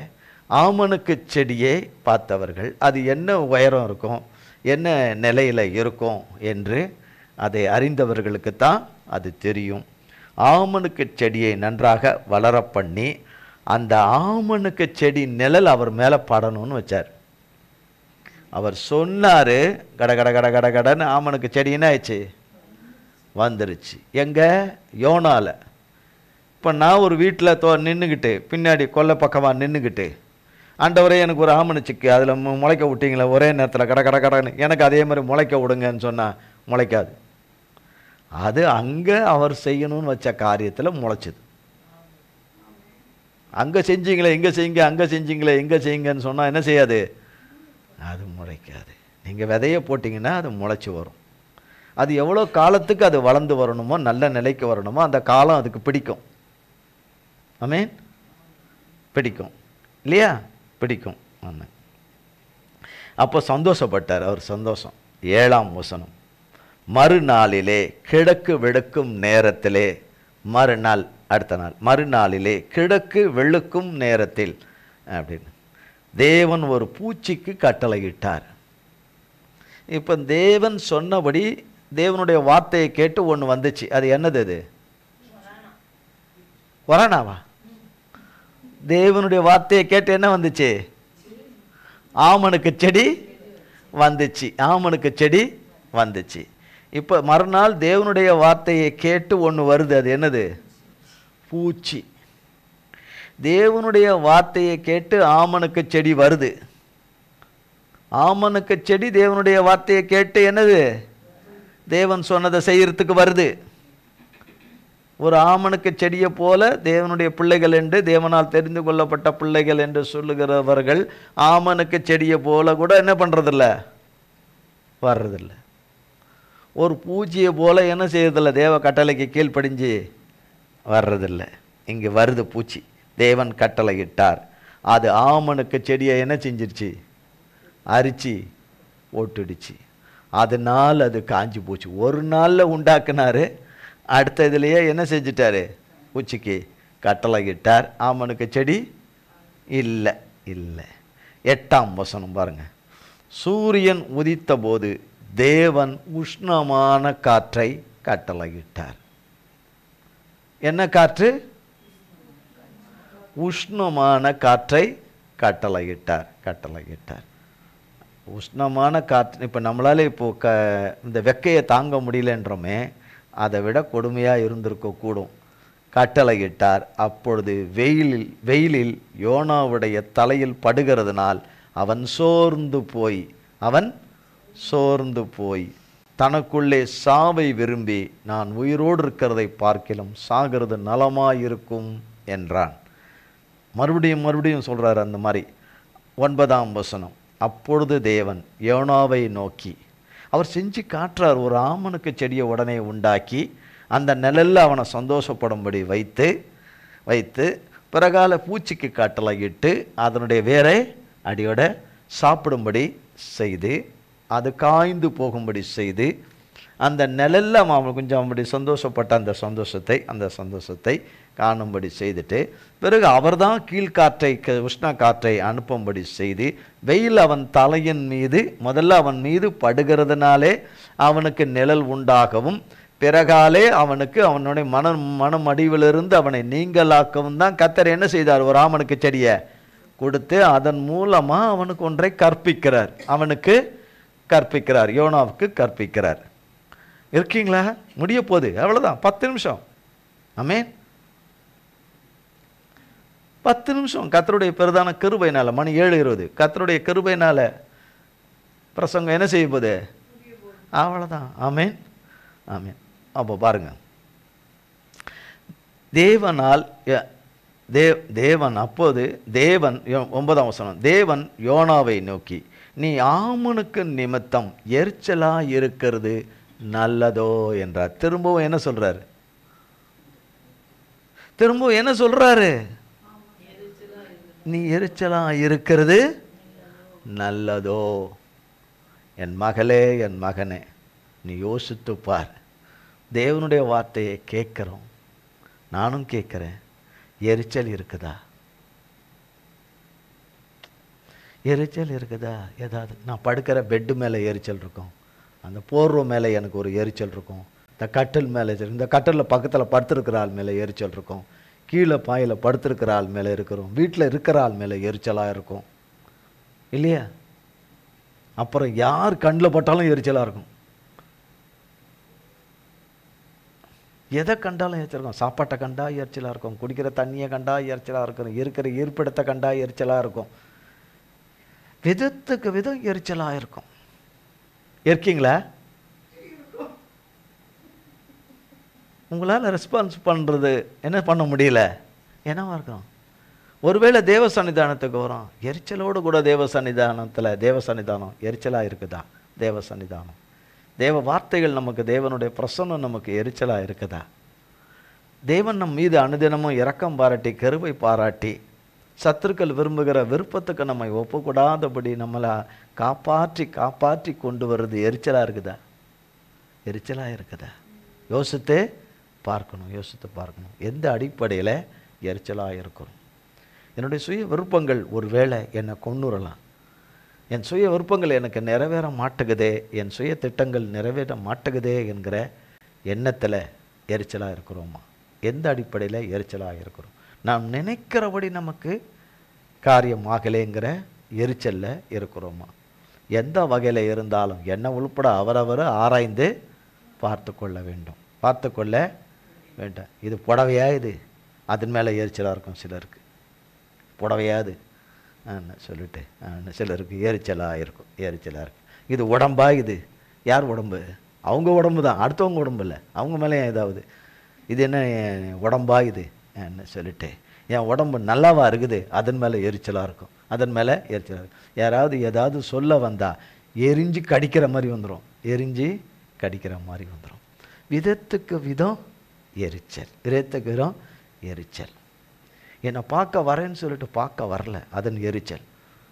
ஆமணக்கு செடியை பார்த்தவர்கள் அது என்ன உயரம் இருக்கும், என்ன நிலையில் இருக்கும் என்று அதை அறிந்தவர்களுக்கு தான் அது தெரியும். ஆமணுக்கு செடியை நன்றாக வளர பண்ணி அந்த ஆமணுக்கு செடி நிழல் அவர் மேலே படணும்னு வச்சார். அவர் சொன்னார், கட கட கட கட கடன்னு ஆமணுக்கு செடி என்ன ஆயிடுச்சு, வந்துருச்சு. எங்க? யோனால. இப்போ நான் ஒரு வீட்டில் நின்றுக்கிட்டு பின்னாடி கொல்லை பக்கமாக நின்றுக்கிட்டு, ஆண்டவரே எனக்கு ஒரு ஆமணுச்சிக்கு அதில் முளைக்க விட்டீங்களே ஒரே நேரத்தில் கட கட கடன்னு, எனக்கு அதே மாதிரி முளைக்க விடுங்கன்னு சொன்னால் முளைக்காது. அது அங்கே அவர் செய்யணும்னு வச்ச காரியத்தில் முளைச்சிது. அங்கே செஞ்சீங்களே இங்கே செய்யுங்க, அங்கே செஞ்சீங்களே இங்கே செய்யுங்கன்னு சொன்னால் என்ன செய்யாது, அது முளைக்காது. நீங்கள் விதையை போட்டிங்கன்னா அது முளைச்சி வரும். அது எவ்வளோ காலத்துக்கு அது வளர்ந்து வரணுமோ, நல்ல நிலைக்கு வரணுமோ, அந்த காலம் அதுக்கு பிடிக்கும். ஆமென். பிடிக்கும் இல்லையா? பிடிக்கும். அப்போ சந்தோஷப்பட்டார் அவர். சந்தோஷம். 7ஆம் வசனம், மறுநாளிலே கிழக்கு வெளுக்கும் நேரத்திலே, மறுநாள் அடுத்த நாள், மறுநாளிலே கிழக்கு வெளுக்கும் நேரத்தில் அப்படின்னு தேவன் ஒரு பூச்சிக்கு கட்டளையிட்டார். இப்போ தேவன் சொன்னபடி தேவனுடைய வார்த்தையை கேட்டு ஒன்று வந்துச்சு. அது என்னது? அது கொரோனாவா? தேவனுடைய வார்த்தையை கேட்டு என்ன வந்துச்சு? ஆமணுக்கு செடி வந்துச்சு. ஆமணுக்கு செடி வந்துச்சு. இப்போ மறுநாள் தேவனுடைய வார்த்தையை கேட்டு ஒன்று வருது. அது என்னது? பூச்சி. தேவனுடைய வார்த்தையை கேட்டு ஆமணுக்கு செடி வருது. ஆமணுக்கு செடி தேவனுடைய வார்த்தையை கேட்டு என்னது? தேவன் சொன்னதை செய்யறதுக்கு வருது. ஒரு ஆமணுக்கு செடியை போல தேவனுடைய பிள்ளைகள் என்று, தேவனால் தெரிந்து கொள்ளப்பட்ட பிள்ளைகள் என்று சொல்லுகிறவர்கள் ஆமணுக்கு செடியை போல கூட என்ன பண்ணுறதில்ல, வர்றதில்லை. ஒரு பூச்சியை போல என்ன செய்யறதில்ல, தேவ கட்டளைக்கு கீழ்ப்படிஞ்சு வர்றதில்லை. இங்கே வருது பூச்சி. தேவன் கட்டளையிட்டார். அது ஆமணுக்கு செடியை என்ன செஞ்சிருச்சு? அரிச்சு ஓட்டுடுச்சு. அதனால் அது காஞ்சி போச்சு. ஒரு நாளில் உண்டாக்குனாரு, அடுத்த இதுலேயே என்ன செஞ்சிட்டாரு? பூச்சிக்கு கட்டளையிட்டார். ஆமணுக்கு செடி இல்லை. இல்லை. 8ஆம் வசனம் பாருங்க. சூரியன் உதித்த போது தேவன் உஷ்ணமான காற்றை கட்டளையிட்டார். என்ன காற்று? உஷ்ணமான காற்றை கட்டளையிட்டார். கட்டளையிட்டார். உஷ்ணமான காற்று. இப்போ நம்மளால இப்போ இந்த வெக்கையை தாங்க முடியலன்றோமே, அதை விட கொடுமையாக இருந்திருக்கக்கூடும். கட்டளையிட்டார். அப்பொழுது வெயிலில் யோனாவுடைய தலையில் படுகிறதுனால் அவன் சோர்ந்து போய் தனக்குள்ளே சாவை விரும்பி, நான் உயிரோடு இருக்கிறதை பார்க்கிலும் சாகிறது நலமாயிருக்கும் என்றான். மறுபடியும் சொல்கிறார் அந்த மாதிரி. 9ஆம் வசனம், அப்பொழுது தேவன் யோனாவை நோக்கி, அவர் செஞ்சு காட்டுறார். ஒரு ஆமணுக்கு செடியை உடனே உண்டாக்கி அந்த நிழலில் அவனை சந்தோஷப்படும்படி வைத்து பிறகால பூச்சிக்கு கட்டளையிட்டு அதனுடைய வேரை அடியோட சாப்பிடும்படி செய்து, அது காய்ந்து போகும்படி செய்து, அந்த நிழலில் அவன் கொஞ்சம் அப்படி சந்தோஷப்பட்ட அந்த சந்தோஷத்தை காணும்படி செய்துட்டு, பிறகு அவர்தான் கீழ்காற்றை, உஷ்ண காற்றை அனுப்பும்படி செய்து, வெயில் அவன் தலையின் மீது முதல்ல அவன் மீது படுகிறதுனாலே அவனுக்கு நிழல் உண்டாகவும், பிறகாலே அவனுக்கு அவனுடைய மனமடிவிலிருந்து அவனை நீங்களாக்கவும் தான் கர்த்தர் என்ன செய்தார்? ஒரு ஆமணுக்கு செடியை கொடுத்து அதன் மூலமாக அவனுக்கு ஒன்றை கற்பிக்கிறார். யோனாவுக்கு கற்பிக்கிறார். இருக்கீங்களா? முடிய போகுது, அவ்வளோதான். 10 நிமிஷம். ஆமென். 10 நிமிஷம் கர்த்தருடைய பெரிதான கிருபையினால, மணி 7:20, கர்த்தருடைய கிருபையினால பிரசங்கம் என்ன செய்ய போகுது? அவ்வளோதான். ஆமென். ஆமென். அப்போ பாருங்க, அப்போது தேவன் 9ஆம் வசனம், தேவன் யோனாவை நோக்கி, நீ ஆமணுக்கு நிமித்தம் எரிச்சலா இருக்கிறது நல்லதோ என்றார். திரும்பவும் என்ன சொல்றாரு? நீ எரிச்சலா இருக்கிறது நல்லதோ. என் மகளே, என் மகனே, நீ யோசித்து பார். தேவனுடைய வார்த்தையை கேட்குறோம், நானும் கேட்குறேன். எரிச்சல் இருக்குதா? ஏதாவது நான் படுக்கிற பெட்டு மேலே எரிச்சல் இருக்கும், அந்த போர்வை மேலே எனக்கு ஒரு எரிச்சல் இருக்கும், இந்த கட்டில் மேலே இந்த கட்டிலில் பக்கத்தில் படுத்துருக்கிற ஆள் மேலே எரிச்சல் இருக்கும், கீழே பாயில் படுத்துருக்கிற ஆள் மேலே இருக்கிறோம், வீட்டில் இருக்கிற ஆள் மேலே எரிச்சலாக இருக்கும் இல்லையா? அப்புறம் யார் கண்ணில் பட்டாலும் எரிச்சலாக இருக்கும். எதை கண்டாலும் எரிச்சலாக, சாப்பாட்டை கண்டா எரிச்சலாக இருக்கும், குடிக்கிற தண்ணியை கண்டா எரிச்சலாக இருக்கும், இருக்கிற இருப்பிடத்தை கண்டா எரிச்சலாக இருக்கும், விதத்துக்கு விதம் எரிச்சலாக இருக்கும். இருக்கீங்களா? உங்களால் ரெஸ்பான்ஸ் பண்ணுறது என்ன பண்ண முடியல, என்னவா இருக்கும்? ஒருவேளை தேவ சன்னிதானத்துக்கு வரும், எரிச்சலோடு கூட தேவ சன்னிதானம் எரிச்சலாக இருக்குதா? தேவ சன்னிதானம், தேவ வார்த்தைகள் நமக்கு, தேவனுடைய பிரசன்னம் நமக்கு எரிச்சலாக இருக்குதா? தேவன் நம் மீது அனுதினமும் இரக்கம் பாராட்டி, கிருபை பாராட்டி, சத்துருக்கள் விரும்புகிற விருப்பத்துக்கு நம்மை ஒப்புக்கூடாதபடி நம்மளை காப்பாற்றி கொண்டு வர்றது எரிச்சலாக இருக்குதா? எரிச்சலாக இருக்குதா? யோசித்து பார்க்கணும். எந்த அடிப்படையில் எரிச்சலாக இருக்கிறோம்? என்னுடைய சுய விருப்பங்கள் ஒருவேளை என்னை கொன்னுறலாம், என் சுய விருப்பங்கள் எனக்கு நிறைவேற மாட்டுகுதே, என் சுய திட்டங்கள் நிறைவேற மாட்டுகுதே என்கிற எண்ணத்தில் எரிச்சலாக இருக்கிறோமா? எந்த அடிப்படையில் எரிச்சலாக இருக்கிறோம்? நாம் நினைக்கிறபடி நமக்கு காரியம் ஆகலைங்கிற எரிச்சலில் இருக்கிறோமா? எந்த வகையில் இருந்தாலும் என்ன உள்பட அவரவர் ஆராய்ந்து பார்த்து கொள்ள வேண்டும். இது புடவையா, இது அதன் மேலே எரிச்சலாக இருக்கும் சிலருக்கு. புடவையாது சொல்லிட்டு சிலருக்கு எரிச்சலாக இருக்கும். இது உடம்பா? இது யார் உடம்பு? அவங்க உடம்பு தான், அடுத்தவங்க உடம்பு இல்லை, அவங்க மேலே ஏதாவது இது என்ன உடம்பா இது என்ன சொல்லிட்டு, என் உடம்பு நல்லாவா இருக்குது, அதன் மேலே எரிச்சலாக இருக்கும். யாராவது ஏதாவது சொல்ல வந்தால் எரிஞ்சு கடிக்கிற மாதிரி வந்துடும். விதத்துக்கு விதம் எரிச்சல். என்னை பார்க்க வரேன்னு சொல்லிட்டு பார்க்க வரல, அதன் எரிச்சல்.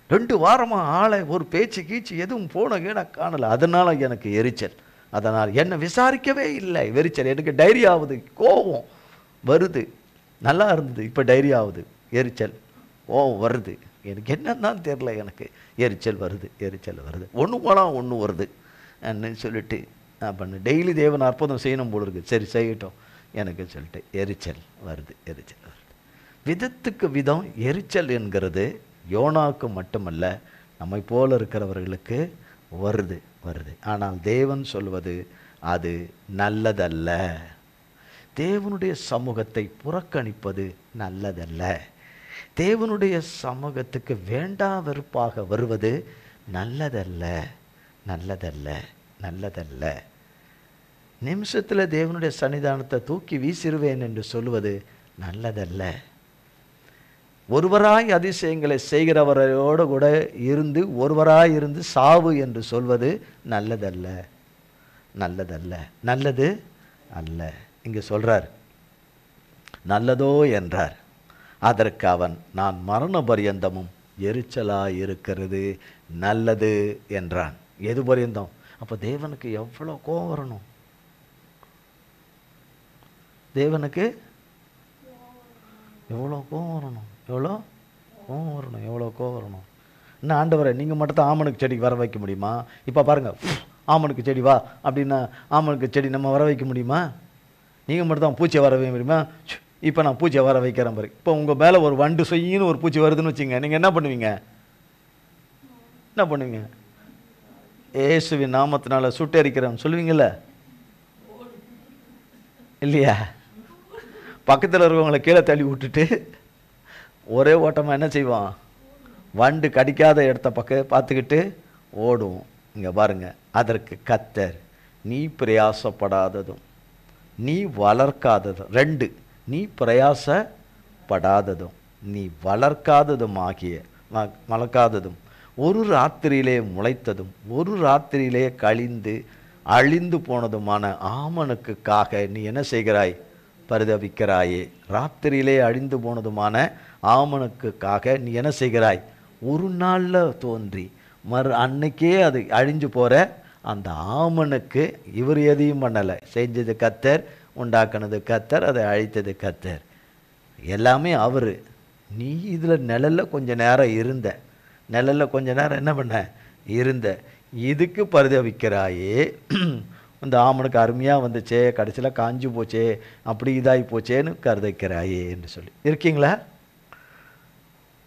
2 வாரமாக ஆளை ஒரு பேச்சு கீச்சு எதுவும் போன கீழே காணலை, அதனால் எனக்கு எரிச்சல். அதனால் என்னை விசாரிக்கவே இல்லை, எரிச்சல். எனக்கு டைரி ஆகுது, கோபம் வருது, நல்லா இருந்தது, இப்போ டைரி ஆகுது, எரிச்சல் கோபம் வருது. எனக்கு என்னன்னு தெரில, எனக்கு எரிச்சல் வருது. ஒன்று போனால் ஒன்று வருது என்னன்னு சொல்லிட்டு நான் பண்ணு. டெய்லி தேவன் அற்புதம் செய்யணும் போல இருக்குது, சரி செய்யட்டும் எனக்கு சொல்லிட்டு எரிச்சல் வருது. விதத்துக்கு விதம் எரிச்சல் என்கிறது யோனாவுக்கு மட்டுமல்ல, நம்மை போல இருக்கிறவர்களுக்கு வருது. ஆனால் தேவன் சொல்வது அது நல்லதல்ல. தேவனுடைய சமூகத்தை புறக்கணிப்பது நல்லதல்ல. தேவனுடைய சமூகத்துக்கு வேண்டா வெறுப்பாக வருவது நல்லதல்ல. நிமிஷத்தில் தேவனுடைய சன்னிதானத்தை தூக்கி வீசிடுவேன் என்று சொல்வது நல்லதல்ல. ஒருவராய் அதிசயங்களை செய்கிறவரோடு கூட இருந்து ஒருவராய் இருந்து சாவு என்று சொல்வது நல்லதல்ல. நல்லது அல்ல. இங்கே சொல்றார், நல்லதோ என்றார். அதற்கு அவன், நான் மரண பரியந்தமும் எரிச்சலாய் இருக்கிறது நல்லது என்றான். எது பரியந்தம்? அப்போ தேவனுக்கு எவ்வளோ கோபம் வரணும்? தேவனுக்கு எவ்வளோ கோபம் வரணும்? எவ்வளோ கோபம் வரணும்? இன்னும் ஆண்டவரை, நீங்கள் மட்டும் தான் ஆமனுக்கு செடிக்கு வர வைக்க முடியுமா? இப்போ பாருங்கள், ஆமனுக்கு செடி வா அப்படின்னா ஆமனுக்கு செடி நம்ம வர வைக்க முடியுமா? நீங்கள் மட்டும் தான் பூச்சியை வர வைக்க முடியுமா? இப்போ நான் பூச்சியை வர வைக்கிறேன் பாரு. இப்போ உங்கள் மேலே ஒரு வண்டு சொயின்னு ஒரு பூச்சி வருதுன்னு வச்சுங்க, நீங்கள் என்ன பண்ணுவீங்க? இயேசுவின் நாமத்தினால சுட்டெரிக்கிறேன்னு சொல்லுவீங்கள்ல, இல்லையா? பக்கத்தில் இருக்கிறவங்களை கீழே தள்ளி விட்டுட்டு ஒரே ஓட்டமாக என்ன செய்வான்? வண்டு கடிக்காத இடத்த பக்கம் பார்த்துக்கிட்டு ஓடும். இங்கே பாருங்க, அதற்கு கர்த்தர், நீ பிரயாசப்படாததும் நீ வளர்க்காததும், 2, நீ பிரயாசப்படாததும் நீ வளர்க்காததும் ஒரு ராத்திரியிலே முளைத்ததும் ஒரு ராத்திரியிலே கழிந்து அழிந்து போனதுமான ஆமனுக்குக்காக நீ என்ன செய்கிறாய்? பரிதபிக்கிறாயே. ராத்திரியிலே அழிந்து போனதுமான ஆமனுக்குக்காக நீ என்ன செய்கிறாய்? ஒரு நாளில் தோன்றி அன்னைக்கே அது அழிஞ்சு போகிற அந்த ஆமனுக்கு இவர் எதையும் பண்ணலை. செஞ்சது கர்த்தர், உண்டாக்குனது கர்த்தர், அதை அழித்தது கர்த்தர், எல்லாமே அவர். நீ இதில் நிழலில் கொஞ்சம் நேரம் இருந்த, நிழலில் கொஞ்ச நேரம் என்ன பண்ண இருந்த, இதுக்கு பரிதபிக்கிறாயே. இந்த ஆமனுக்கு அருமையாக வந்துச்சே, கடைசியில் காஞ்சு போச்சே, அப்படி இதாகி போச்சேன்னு கருதைக்கிறாயே என்று சொல்லி இருக்கீங்களா?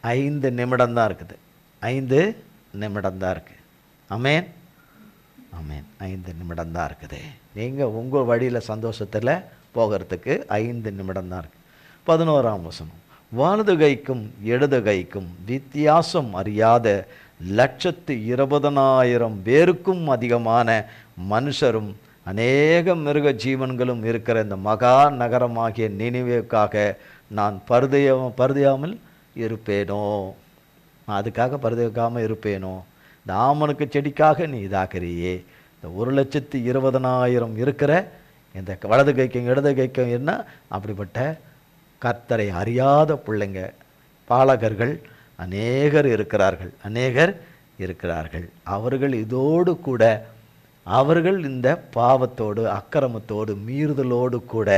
5 நிமிடம் தான் இருக்குது. 5 நிமிடம் தான் இருக்குது. ஆமென், ஆமென். 5 நிமிடம் தான் இருக்குது. நீங்கள் உங்கள் வழியில் சந்தோஷத்தில் போகிறதுக்கு 5 நிமிடம் தான் இருக்குது. 11ஆம் வசனம், வலது கைக்கும் இடது கைக்கும் வித்தியாசம் அறியாத 120,000 பேருக்கும் அதிகமான மனுஷரும் அநேக மிருக ஜீவன்களும் இருக்கிற இந்த மகா நகரமாகிய நினிவேவுக்காக நான் பருதியாமல் இருப்பேனோ? அதுக்காக பருதிக்காமல் இருப்பேனோ? இந்த ஆமனுக்கு செடிக்காக நீ இதாக்குறியே. இந்த 1,20,000 இருக்கிற இந்த வலது கைக்கும் இடது கைக்கும் என்ன அப்படிப்பட்ட கர்த்தரை அறியாத பிள்ளைங்க, பாலகர்கள் அநேகர் இருக்கிறார்கள். அவர்கள் இதோடு கூட, அவர்கள் இந்த பாவத்தோடு அக்கிரமத்தோடு மீறுதலோடு கூட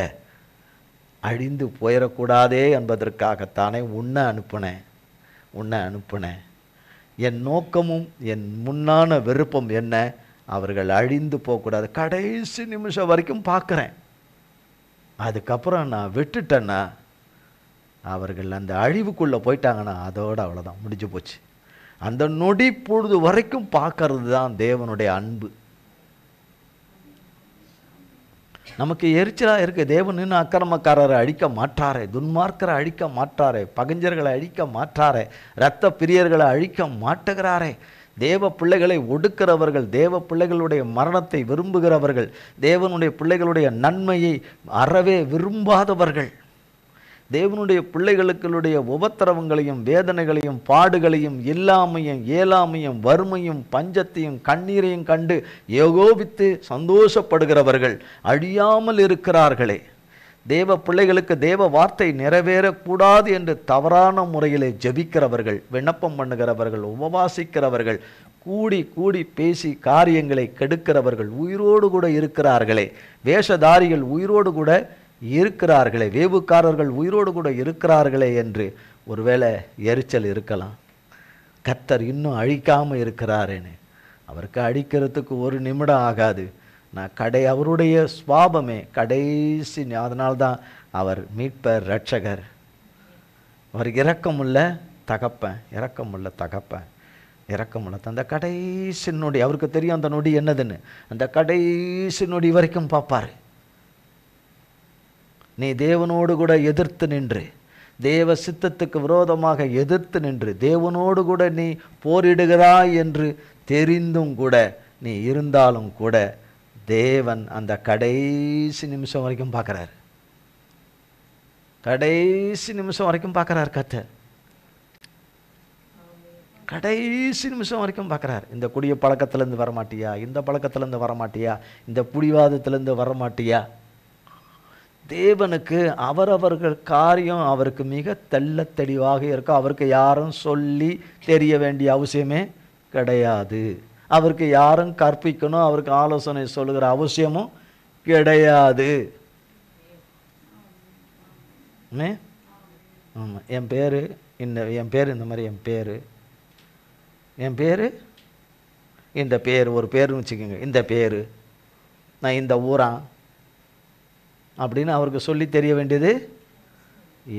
அழிந்து போயிடக்கூடாதே என்பதற்காகத்தானே உன்னை அனுப்பினேன். என் நோக்கமும் என் முன்னான விருப்பம் என்ன? அவர்கள் அழிந்து போகக்கூடாது. கடைசி நிமிஷம் வரைக்கும் பார்க்குறேன். அதுக்கப்புறம் நான் விட்டுட்டேன்னா, அவர்கள் அந்த அழிவுக்குள்ளே போயிட்டாங்கன்னா அதோடு அவ்வளோதான், முடிஞ்சு போச்சு. அந்த நொடி பொழுது வரைக்கும் பார்க்கறது தான் தேவனுடைய அன்பு. நமக்கு எரிச்சலாக இருக்குது. தேவன் இன்னும் அக்கிரமக்காரரை அழிக்க மாட்டாரே, துன்மார்க்கரை அழிக்க மாட்டாரே, பகஞ்சர்களை அழிக்க மாட்டாரே, இரத்த பிரியர்களை அழிக்க மாட்டுகிறாரே. தேவ பிள்ளைகளை ஒடுக்கிறவர்கள், தேவ பிள்ளைகளுடைய மரணத்தை விரும்புகிறவர்கள், தேவனுடைய பிள்ளைகளுடைய நன்மையை அறவே விரும்பாதவர்கள், தேவனுடைய பிள்ளைகளுடைய உபத்திரவங்களையும் வேதனைகளையும் பாடுகளையும் இயலாமையும் வறுமையும் பஞ்சத்தையும் கண்ணீரையும் கண்டு ஏகோபித்து சந்தோஷப்படுகிறவர்கள் அழியாமல் இருக்கிறார்களே. தேவ பிள்ளைகளுக்கு தேவ வார்த்தை நிறைவேறக்கூடாது என்று தவறான முறையிலே ஜெபிக்கிறவர்கள், விண்ணப்பம் பண்ணுகிறவர்கள், உபவாசிக்கிறவர்கள், கூடி பேசி காரியங்களை கெடுக்கிறவர்கள் உயிரோடு கூட இருக்கிறார்களே. வேஷதாரிகள் உயிரோடு கூட இருக்கிறார்களே, வேவுக்காரர்கள் உயிரோடு கூட இருக்கிறார்களே என்று ஒருவேளை எரிச்சல் இருக்கலாம். கர்த்தர் இன்னும் அழிக்காமல் இருக்கிறாரேன்னு. அவருக்கு அழிக்கிறதுக்கு 1 நிமிடம் ஆகாது. அவருடைய சுவாபமே கடைசி. அதனால்தான் அவர் மீட்பர், இரட்சகர். அவர் இரக்கமுள்ள தகப்பன். அந்த கடைசி நொடி அவருக்கு தெரியும். அந்த நொடி என்னதுன்னு அந்த கடைசி நொடி வரைக்கும் பார்ப்பார். நீ தேவனோடு கூட எதிர்த்து நின்று, தேவ சித்தத்துக்கு விரோதமாக எதிர்த்து நின்று, தேவனோடு கூட நீ போரிடுகிறாய் என்று தெரிந்தும் கூட நீ இருந்தாலும் கூட தேவன் அந்த கடைசி நிமிஷம் வரைக்கும் பார்க்குறார். கர்த்தர் கடைசி நிமிஷம் வரைக்கும் பார்க்குறார். இந்த குடிய பழக்கத்திலேருந்து வரமாட்டியா, இந்த பழக்கத்திலேருந்து வரமாட்டியா, இந்த புடிவாதத்திலேருந்து வரமாட்டியா? தேவனுக்கு அவரவர்கள் காரியம் அவருக்கு மிக தெள்ள தெளிவாக இருக்கும். அவருக்கு யாரும் சொல்லி தெரிய வேண்டிய அவசியமே கிடையாது. அவருக்கு யாரும் கற்பிக்கணும், அவருக்கு ஆலோசனை சொல்லுகிற அவசியமும் கிடையாது. ஆமாம், என் பேர் இந்த மாதிரி இந்த பேர் ஒரு பேருன்னு வச்சுக்கோங்க. இந்த பேர் நான் இந்த ஊரான் அப்படின்னு அவருக்கு சொல்லி தெரிய வேண்டியது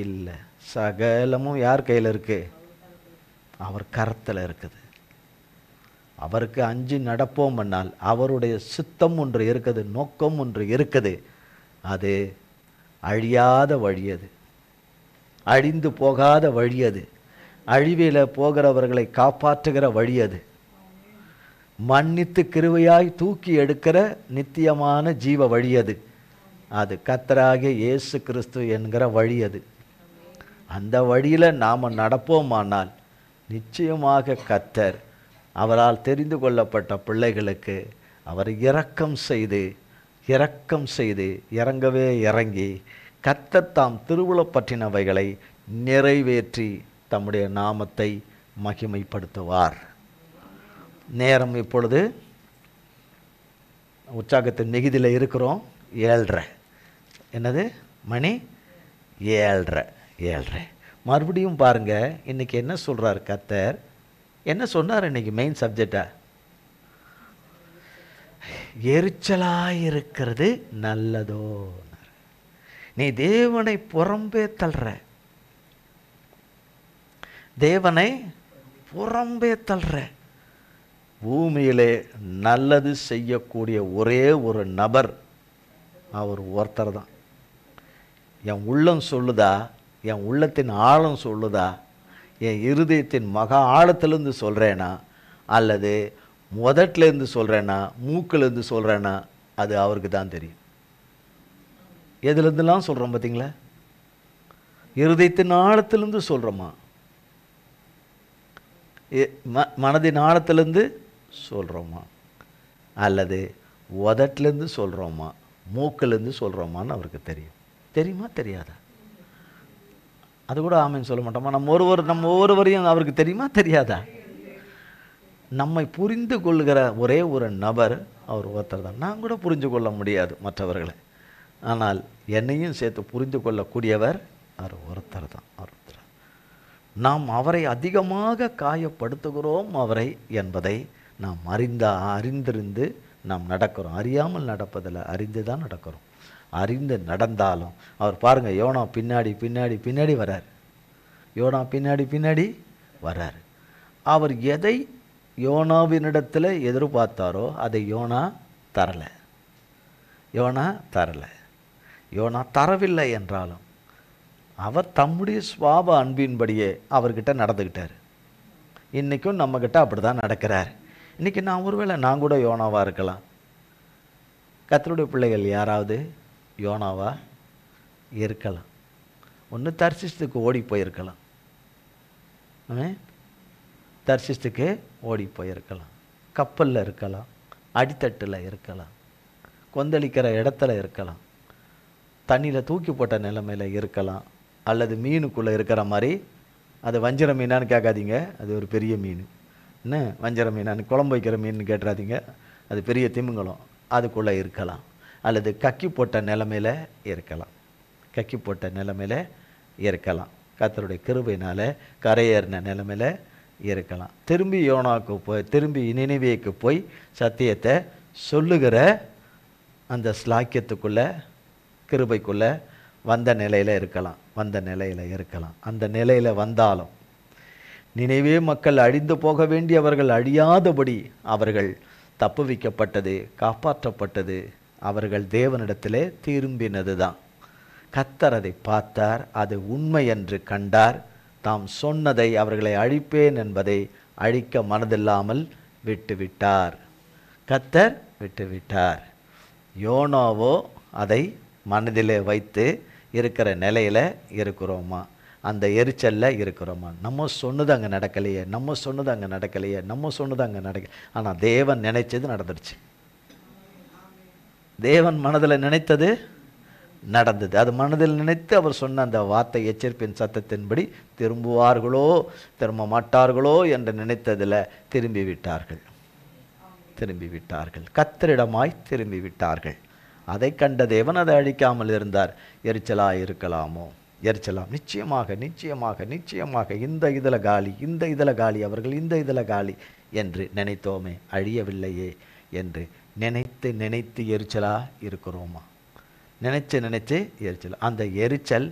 இல்லை. சகலமும் யார் கையில் இருக்கு? அவர் கரத்தில் இருக்குது. அவருக்கு அஞ்சு நடப்போம் பண்ணால் அவருடைய சித்தம் ஒன்று இருக்குது, நோக்கம் ஒன்று இருக்குது. அது அழியாத வழி, அது அழிந்து போகாத வழி, அது அழிவில போகிறவர்களை காப்பாற்றுகிற வழி, அது மன்னித்து கிருபையாய் தூக்கி எடுக்கிற நித்தியமான ஜீவ வழி, அது கர்த்தராகிய இயேசு கிறிஸ்து என்கிற வழி. அது அந்த வழியில் நாம் நடப்போமானால் நிச்சயமாக கர்த்தர் அவரால் தெரிந்து கொள்ளப்பட்ட பிள்ளைகளுக்கு அவர் இரக்கம் செய்து இறங்கவே இறங்கி கர்த்தர் தாம் திருவுளப்பற்றினவைகளை நிறைவேற்றி தம்முடைய நாமத்தை மகிமைப்படுத்துவார். நேரம் இப்பொழுது உற்சாகத்தின் மிகுதியில் இருக்கிறோம். 7:30. என்னது மணி? 7:30. மறுபடியும் பாருங்க, இன்னைக்கு என்ன சொல்றார் கர்த்தர்? என்ன சொன்னார் இன்னைக்கு மெயின் சப்ஜெக்டா? எரிச்சலாயிருக்கிறது நல்லதோ. நீ தேவனை புறம்பே தள்ளுற, தேவனை புறம்பே தள்ளுற. பூமியிலே நல்லது செய்யக்கூடிய ஒரே ஒரு நபர் அவர் ஒருத்தர் தான். என் உள்ளம் சொல்லுதா, என் உள்ளத்தின் ஆழம் சொல்லுதா, என் இருதயத்தின் மகா ஆழத்திலேருந்து சொல்கிறேனா, அல்லது முதட்டிலேருந்து சொல்கிறேன்னா, மூக்கிலேருந்து சொல்கிறேன்னா, அது அவருக்கு தான் தெரியும். எதுலேருந்துலாம் சொல்கிறோம் பார்த்தீங்களா? இருதயத்தின் ஆழத்திலேருந்து சொல்கிறோமா, மனதின் ஆழத்திலேருந்து சொல்கிறோமா, அல்லது உதட்டிலேருந்து சொல்கிறோமா, மூக்கிலேருந்து சொல்கிறோமான்னு அவருக்கு தெரியும். தெரியுமா தெரியாதா? அது கூட ஆமேன்னு சொல்ல மாட்டோமா? நம்ம ஒவ்வொருவரையும் அவருக்கு தெரியுமா தெரியாதா? நம்மை புரிந்து கொள்கிற ஒரே ஒரு நபர் அவர் ஒருத்தர் தான். நான் கூட புரிந்து கொள்ள முடியாது மற்றவர்களை, ஆனால் என்னையும் சேர்த்து புரிந்து கொள்ளக்கூடியவர் அவர் ஒருத்தர் தான். ஒருத்தர். நாம் அவரை அதிகமாக காயப்படுத்துகிறோம் அவரை என்பதை நாம் அறிந்திருந்து நாம் நடக்கிறோம். அறியாமல் நடப்பதில் அறிந்து தான் நடக்கிறோம். அறிந்து நடந்தாலும் அவர் பாருங்கள், யோனா பின்னாடி பின்னாடி பின்னாடி வரார். யோனா பின்னாடி பின்னாடி வரார். அவர் எதை யோனாவினிடத்தில் எதிர்பார்த்தாரோ அதை யோனா தரலை. யோனா தரலை. யோனா தரவில்லை என்றாலும் அவர் தம்முடைய சுவாப அன்பின்படியே அவர்கிட்ட நடந்துக்கிட்டார். இன்றைக்கும் நம்மக்கிட்ட அப்படி தான் நடக்கிறார். இன்றைக்கி ஒருவேளை நான் கூட யோனாவாக இருக்கலாம். கர்த்தருடைய பிள்ளைகள் யாராவது யோனாவா இருக்கலாம். ஒன்று தர்சிஸ்துக்கு ஓடி போயிருக்கலாம். தர்சிஸ்துக்கு ஓடி போயிருக்கலாம். கப்பலில் இருக்கலாம், அடித்தட்டில் இருக்கலாம், கொந்தளிக்கிற இடத்துல இருக்கலாம், தண்ணியில் தூக்கி போட்ட நிலைமையில் இருக்கலாம், அல்லது மீனுக்குள்ளே இருக்கிற மாதிரி. அது வஞ்சிர மீனான்னு கேட்காதீங்க, அது ஒரு பெரிய மீன். என்ன வஞ்சிர மீனான்னு குழம்பு வைக்கிற மீன் கேட்டுறாதீங்க, அது பெரிய திமிங்கலம். அதுக்குள்ளே இருக்கலாம். அல்லது கக்கி போட்ட நிலைமையில் இருக்கலாம். கக்கி போட்ட நிலைமையில் இருக்கலாம். கர்த்தருடைய கிருபையினால் கரையேறின நிலைமையில் இருக்கலாம். திரும்பி யோனாவுக்கு போய், திரும்பி நினிவேக்கு போய் சத்தியத்தை சொல்லுகிற அந்த ஸ்லாக்கியத்துக்குள்ளே, கிருபைக்குள்ளே வந்த நிலையில் இருக்கலாம். அந்த நிலையில் வந்தாலும் நினைவே மக்கள் அழிந்து போக வேண்டியவர்கள் அழியாதபடி அவர்கள் தப்புவிக்கப்பட்டது, காப்பாற்றப்பட்டது, அவர்கள் தேவனிடத்திலே திரும்பினது தான். கர்த்தர் அதை பார்த்தார், அது உண்மை என்று கண்டார். தாம் சொன்னதை, அவர்களை அழிப்பேன் என்பதை அழிக்க மனதில்லாமல் விட்டுவிட்டார். கர்த்தர் விட்டுவிட்டார். யோனாவோ அதை மனதிலே வைத்து இருக்கிற நிலையில் இருக்கிறோமா? அந்த எரிச்சலில் இருக்கிறோமா? நம்ம சொன்னது அங்கே நடக்கலையே, நம்ம சொன்னது அங்கே நடக்கல. ஆனால் தேவன் நினைச்சது நடந்துடுச்சு. தேவன் மனதில் நினைத்தது நடந்தது. அது மனதில் நினைத்து அவர் சொன்ன அந்த வார்த்தை, எச்சரிப்பின் சத்தத்தின்படி திரும்புவார்களோ திரும்ப மாட்டார்களோ என்று நினைத்ததில் திரும்பி விட்டார்கள். கர்த்தரிடமாய் திரும்பி விட்டார்கள். அதை கண்ட தேவன் அதை அழிக்காமல் இருந்தார். எரிச்சலாக இருக்கலாமோ? எரிச்சலாம். நிச்சயமாக இந்த இதில் காலி அவர்கள் இந்த இதில் காலி என்று நினைத்தோமே, அழியவில்லையே என்று நினைத்து எரிச்சலாக இருக்கிறோமா? நினைச்சு எரிச்சல். அந்த எரிச்சல்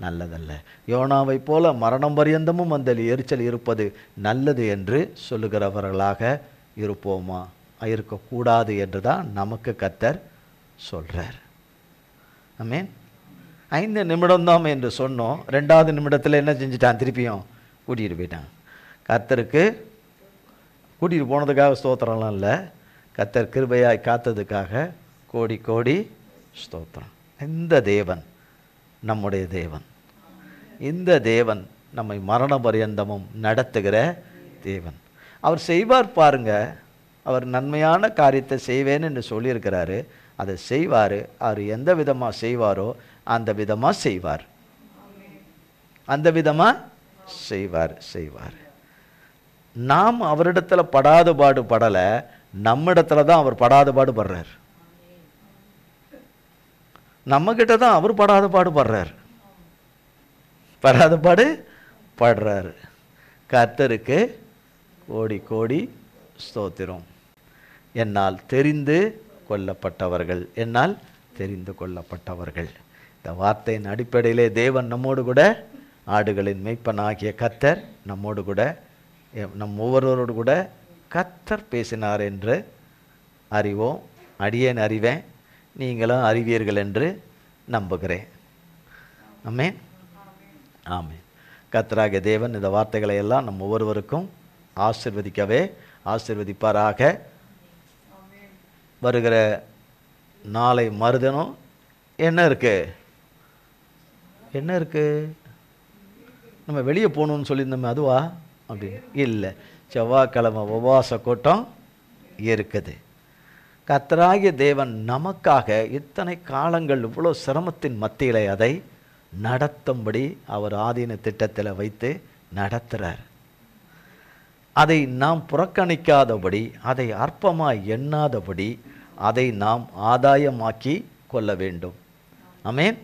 நல்லதல்ல. யோனாவை போல மரணம் பரியந்தமும் அந்த எரிச்சல் இருப்பது நல்லது என்று சொல்லுகிறவர்களாக இருப்போமா? இருக்கக்கூடாது என்று தான் நமக்கு கர்த்தர் சொல்கிறார். ஆமென். 5 நிமிடம்தான் என்று சொன்னோம். 2வது நிமிடத்தில் என்ன செஞ்சிட்டான்? திருப்பியும் கூட்டிகிட்டு போயிட்டான். கர்த்தருக்கு கூட்டிகிட்டு போனதுக்காக ஸ்தோத்திரம்லாம் இல்லை, கர்த்தர் கிருபையாய் காத்ததுக்காக கோடி ஸ்தோத்திரம். இந்த தேவன் நம்முடைய தேவன். இந்த தேவன் நம்மை மரண பரியந்தமும் நடத்துகிற தேவன். அவர் செய்வார் பாருங்க. அவர் நன்மையான காரியத்தை செய்வேன்னு என்று சொல்லியிருக்கிறாரு. அதை செய்வார். அவர் எந்த விதமாக செய்வாரோ அந்த விதமாக செய்வார். நாம் அவரிடத்தில் படாத பாடு படலை, நம்மிடத்துல தான் அவர் படாத பாடு படுறார். நம்மக்கிட்ட தான் அவர் படாத பாடு படுறார். கர்த்தருக்கு கோடி ஸ்தோத்திரம். என்னால் தெரிந்து கொள்ளப்பட்டவர்கள், என்னால் தெரிந்து கொள்ளப்பட்டவர்கள். இந்த வார்த்தையின் அடிப்படையிலே தேவன் நம்மோடு கூட, ஆடுகளின் மேய்ப்பனாகிய கர்த்தர் நம்மோடு கூட, நம் ஒவ்வொருவரோடு கூட கர்த்தர் பேசினார் என்று அறிவோம். அடியேன் அறிவேன், நீங்களும் அறிவீர்கள் என்று நம்புகிறேன். ஆமென், ஆமென். கர்த்தராகிய தேவன் இந்த வார்த்தைகளை எல்லாம் நம் ஒவ்வொருவருக்கும் ஆசீர்வதிக்கவே ஆசீர்வதிப்பாராக. வருகிற நாளை மறுதினம் என்ன இருக்கு? என்ன இருக்கு? நம்ம வெளியே போகணும்னு சொல்லியிருந்தோமே, அதுவா? அப்படின்னு இல்லை, செவ்வாய்க்கிழமை உபவாச கூட்டம் இருக்குது. கர்த்தராகிய தேவன் நமக்காக இத்தனை காலங்கள் இவ்வளோ சிரமத்தின் மத்தியில் அதை நடத்தும்படி அவர் ஆதீன திட்டத்தில் வைத்து நடத்துகிறார். அதை நாம் புறக்கணிக்காதபடி, அதை அற்பமாய் எண்ணாதபடி, அதை நாம் ஆதாயமாக்கி கொள்ள வேண்டும். ஆமென்.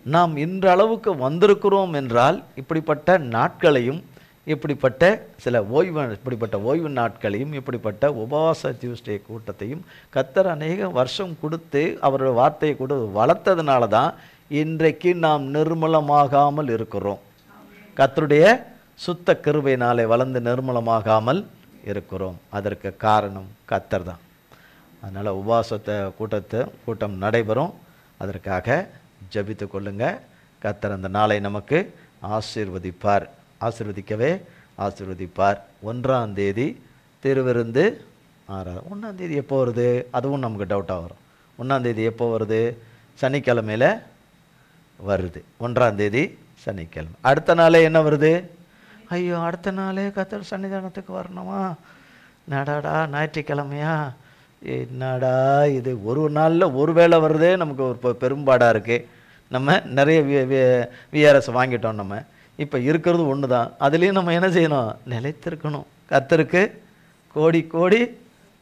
நாம் இன்றளவுக்கு வந்திருக்கிறோம் என்றால் இப்படிப்பட்ட நாட்களையும், இப்படிப்பட்ட சில இப்படிப்பட்ட ஓய்வு நாட்களையும், இப்படிப்பட்ட உபவாச டியூஸ்டே கூட்டத்தையும் கர்த்தர் அநேக வருஷம் கொடுத்து அவருடைய வார்த்தையை கூட வளர்த்ததுனால தான் இன்றைக்கு நாம் நிர்மலமாகாமல் இருக்கிறோம். கர்த்தருடைய சுத்த கிருபையினாலே வளர்ந்து நிர்மலமாகாமல் இருக்கிறோம். அதற்கு காரணம் கர்த்தர் தான். அதனால் உபவாசத்தை கூட்டம் நடைபெறும். அதற்காக ஜெபித்து கொள்ளுங்க. கர்த்தர் அந்த நாளை நமக்கு ஆசீர்வதிப்பார், ஆசீர்வதிக்கவே ஆசீர்வதிப்பார். 1ஆம் தேதி திருவிருந்து 1ஆம் தேதி எப்போ வருது? அதுவும் நமக்கு டவுட்டாக வரும். 1ஆம் தேதி எப்போ வருது? சனிக்கிழமையில் வருது. 1ஆம் தேதி சனிக்கிழமை. அடுத்த நாளே என்ன வருது? ஐயோ, அடுத்த நாளே கர்த்தர் சன்னிதானத்துக்கு வரணுமா? நடாடா, ஞாயிற்றுக்கிழமையா? என்னடா இது, ஒரு நாளில் ஒரு வேளை வருதே நமக்கு ஒரு பெரும்பாடாக இருக்குது. நம்ம நிறைய விஆர்எஸ் வாங்கிட்டோம். நம்ம இப்போ இருக்கிறது ஒன்று தான். அதுலேயும் நம்ம என்ன செய்யணும்? நிலைத்திருக்கணும். கர்த்தருக்கு கோடி கோடி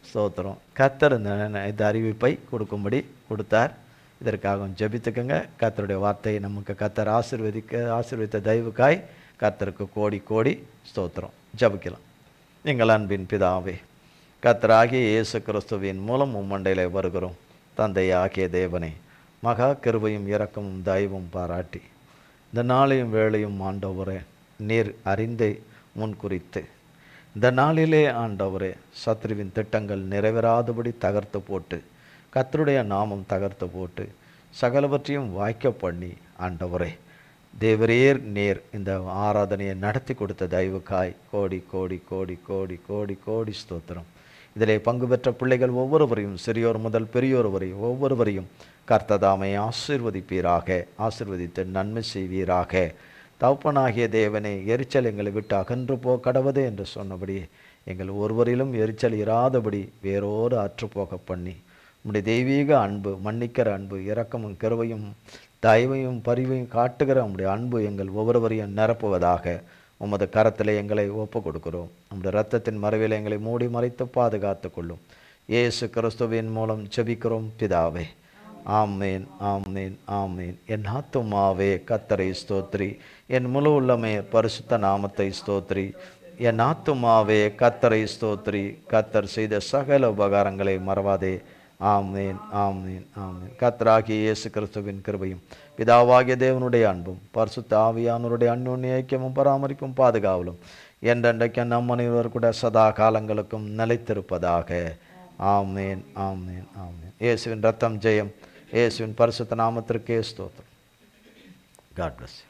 ஸ்தோத்திரம். கர்த்தர் இந்த அறிவிப்பை கொடுக்கும்படி கொடுத்தார். இதற்காக ஜெபித்துக்கங்க. கர்த்தருடைய வார்த்தையை நமக்கு கர்த்தர் ஆசீர்வதித்த தயவுக்காய் கர்த்தருக்கு கோடி கோடி ஸ்தோத்திரம். ஜெபிக்கலாம். எங்கள் அன்பின் பிதாவே, கர்த்தராகிய இயேசு கிறிஸ்துவின் மூலம் உம்மண்டையிலே வருகிறோம். தந்தையாகிய தேவனே, மகா கிருபையும் இரக்கமும் தயவும் பாராட்டி இந்த நாளையும் வேளையும் ஆண்டவரே நீர் அறிந்து முன்குறித்து இந்த நாளிலே ஆண்டவரே சத்ருவின் திட்டங்கள் நிறைவேறாதபடி தகர்த்து போட்டு, கர்த்தருடைய நாமம் தகர்த்து போட்டு, சகலவற்றையும் வாய்க்க பண்ணி ஆண்டவரே தேவரீர் நீர் இந்த ஆராதனையை நடத்தி கொடுத்த தயவுக்காய் கோடி கோடி கோடி கோடி கோடி கோடி ஸ்தோத்திரம். இதிலே பங்கு பெற்ற பிள்ளைகள் ஒவ்வொருவரையும், சிறியோர் முதல் பெரியோர் வரை ஒவ்வொருவரையும் கர்த்ததாமை ஆசீர்வதிப்பீராக, ஆசீர்வதித்து நன்மை செய்வீராக. தகப்பனாகிய தேவனே, எரிச்சல் எங்களை விட்டு அகன்று போ கடவுதே என்று சொன்னபடி எங்கள் ஒருவரிலும் எரிச்சல் இராதபடி வேறோடு அற்றுப்போக பண்ணி உம்முடைய தெய்வீக அன்பு, மன்னிக்கிற அன்பு, இரக்கமும் கிருபையும் தயவையும் பரிவையும் காட்டுகிற உம்முடைய அன்பு எங்கள் ஒவ்வொருவரையும் நிரப்புவதாக உமது கரத்தில் எங்களை ஒப்பு கொடுக்கிறோம். உம்முடைய இரத்தத்தின் மறைவில் எங்களை மூடி மறைத்து பாதுகாத்து கொள்ளும். இயேசு கிறிஸ்துவின் மூலம் ஜெபிக்கிறோம் பிதாவே. ஆமேன், ஆமேன், ஆமேன். என் ஆத்துமாவே கர்த்தரை ஸ்தோத்ரி, என் முழு உள்ளமே பரிசுத்த நாமத்தை ஸ்தோத்ரி. என் ஆத்துமாவே கர்த்தரை ஸ்தோத்ரி, கர்த்தர் செய்த சகல உபகாரங்களை மறவாதே. ஆமேன், ஆமேன், ஆமேன். கர்த்தராகிய இயேசு கிறிஸ்துவின் கிருபையும், பிதாவாகிய தேவனுடைய அன்பும், பரிசுத்த ஆவியானவருடைய அந்யோன்ய ஐக்கியமும் பராமரிப்பும் பாதுகாவலும் என்றென்றைக்கு நம் அனைவர் கூட சதா காலங்களுக்கும் நிலைத்திருப்பதாக. ஆமேன், ஆமேன், ஆமேன். இயேசுவின் ரத்தம் ஜெயம். இயேசுவின் பரிசுத்த நாமத்திற்கே ஸ்தோத்திரம். God bless you.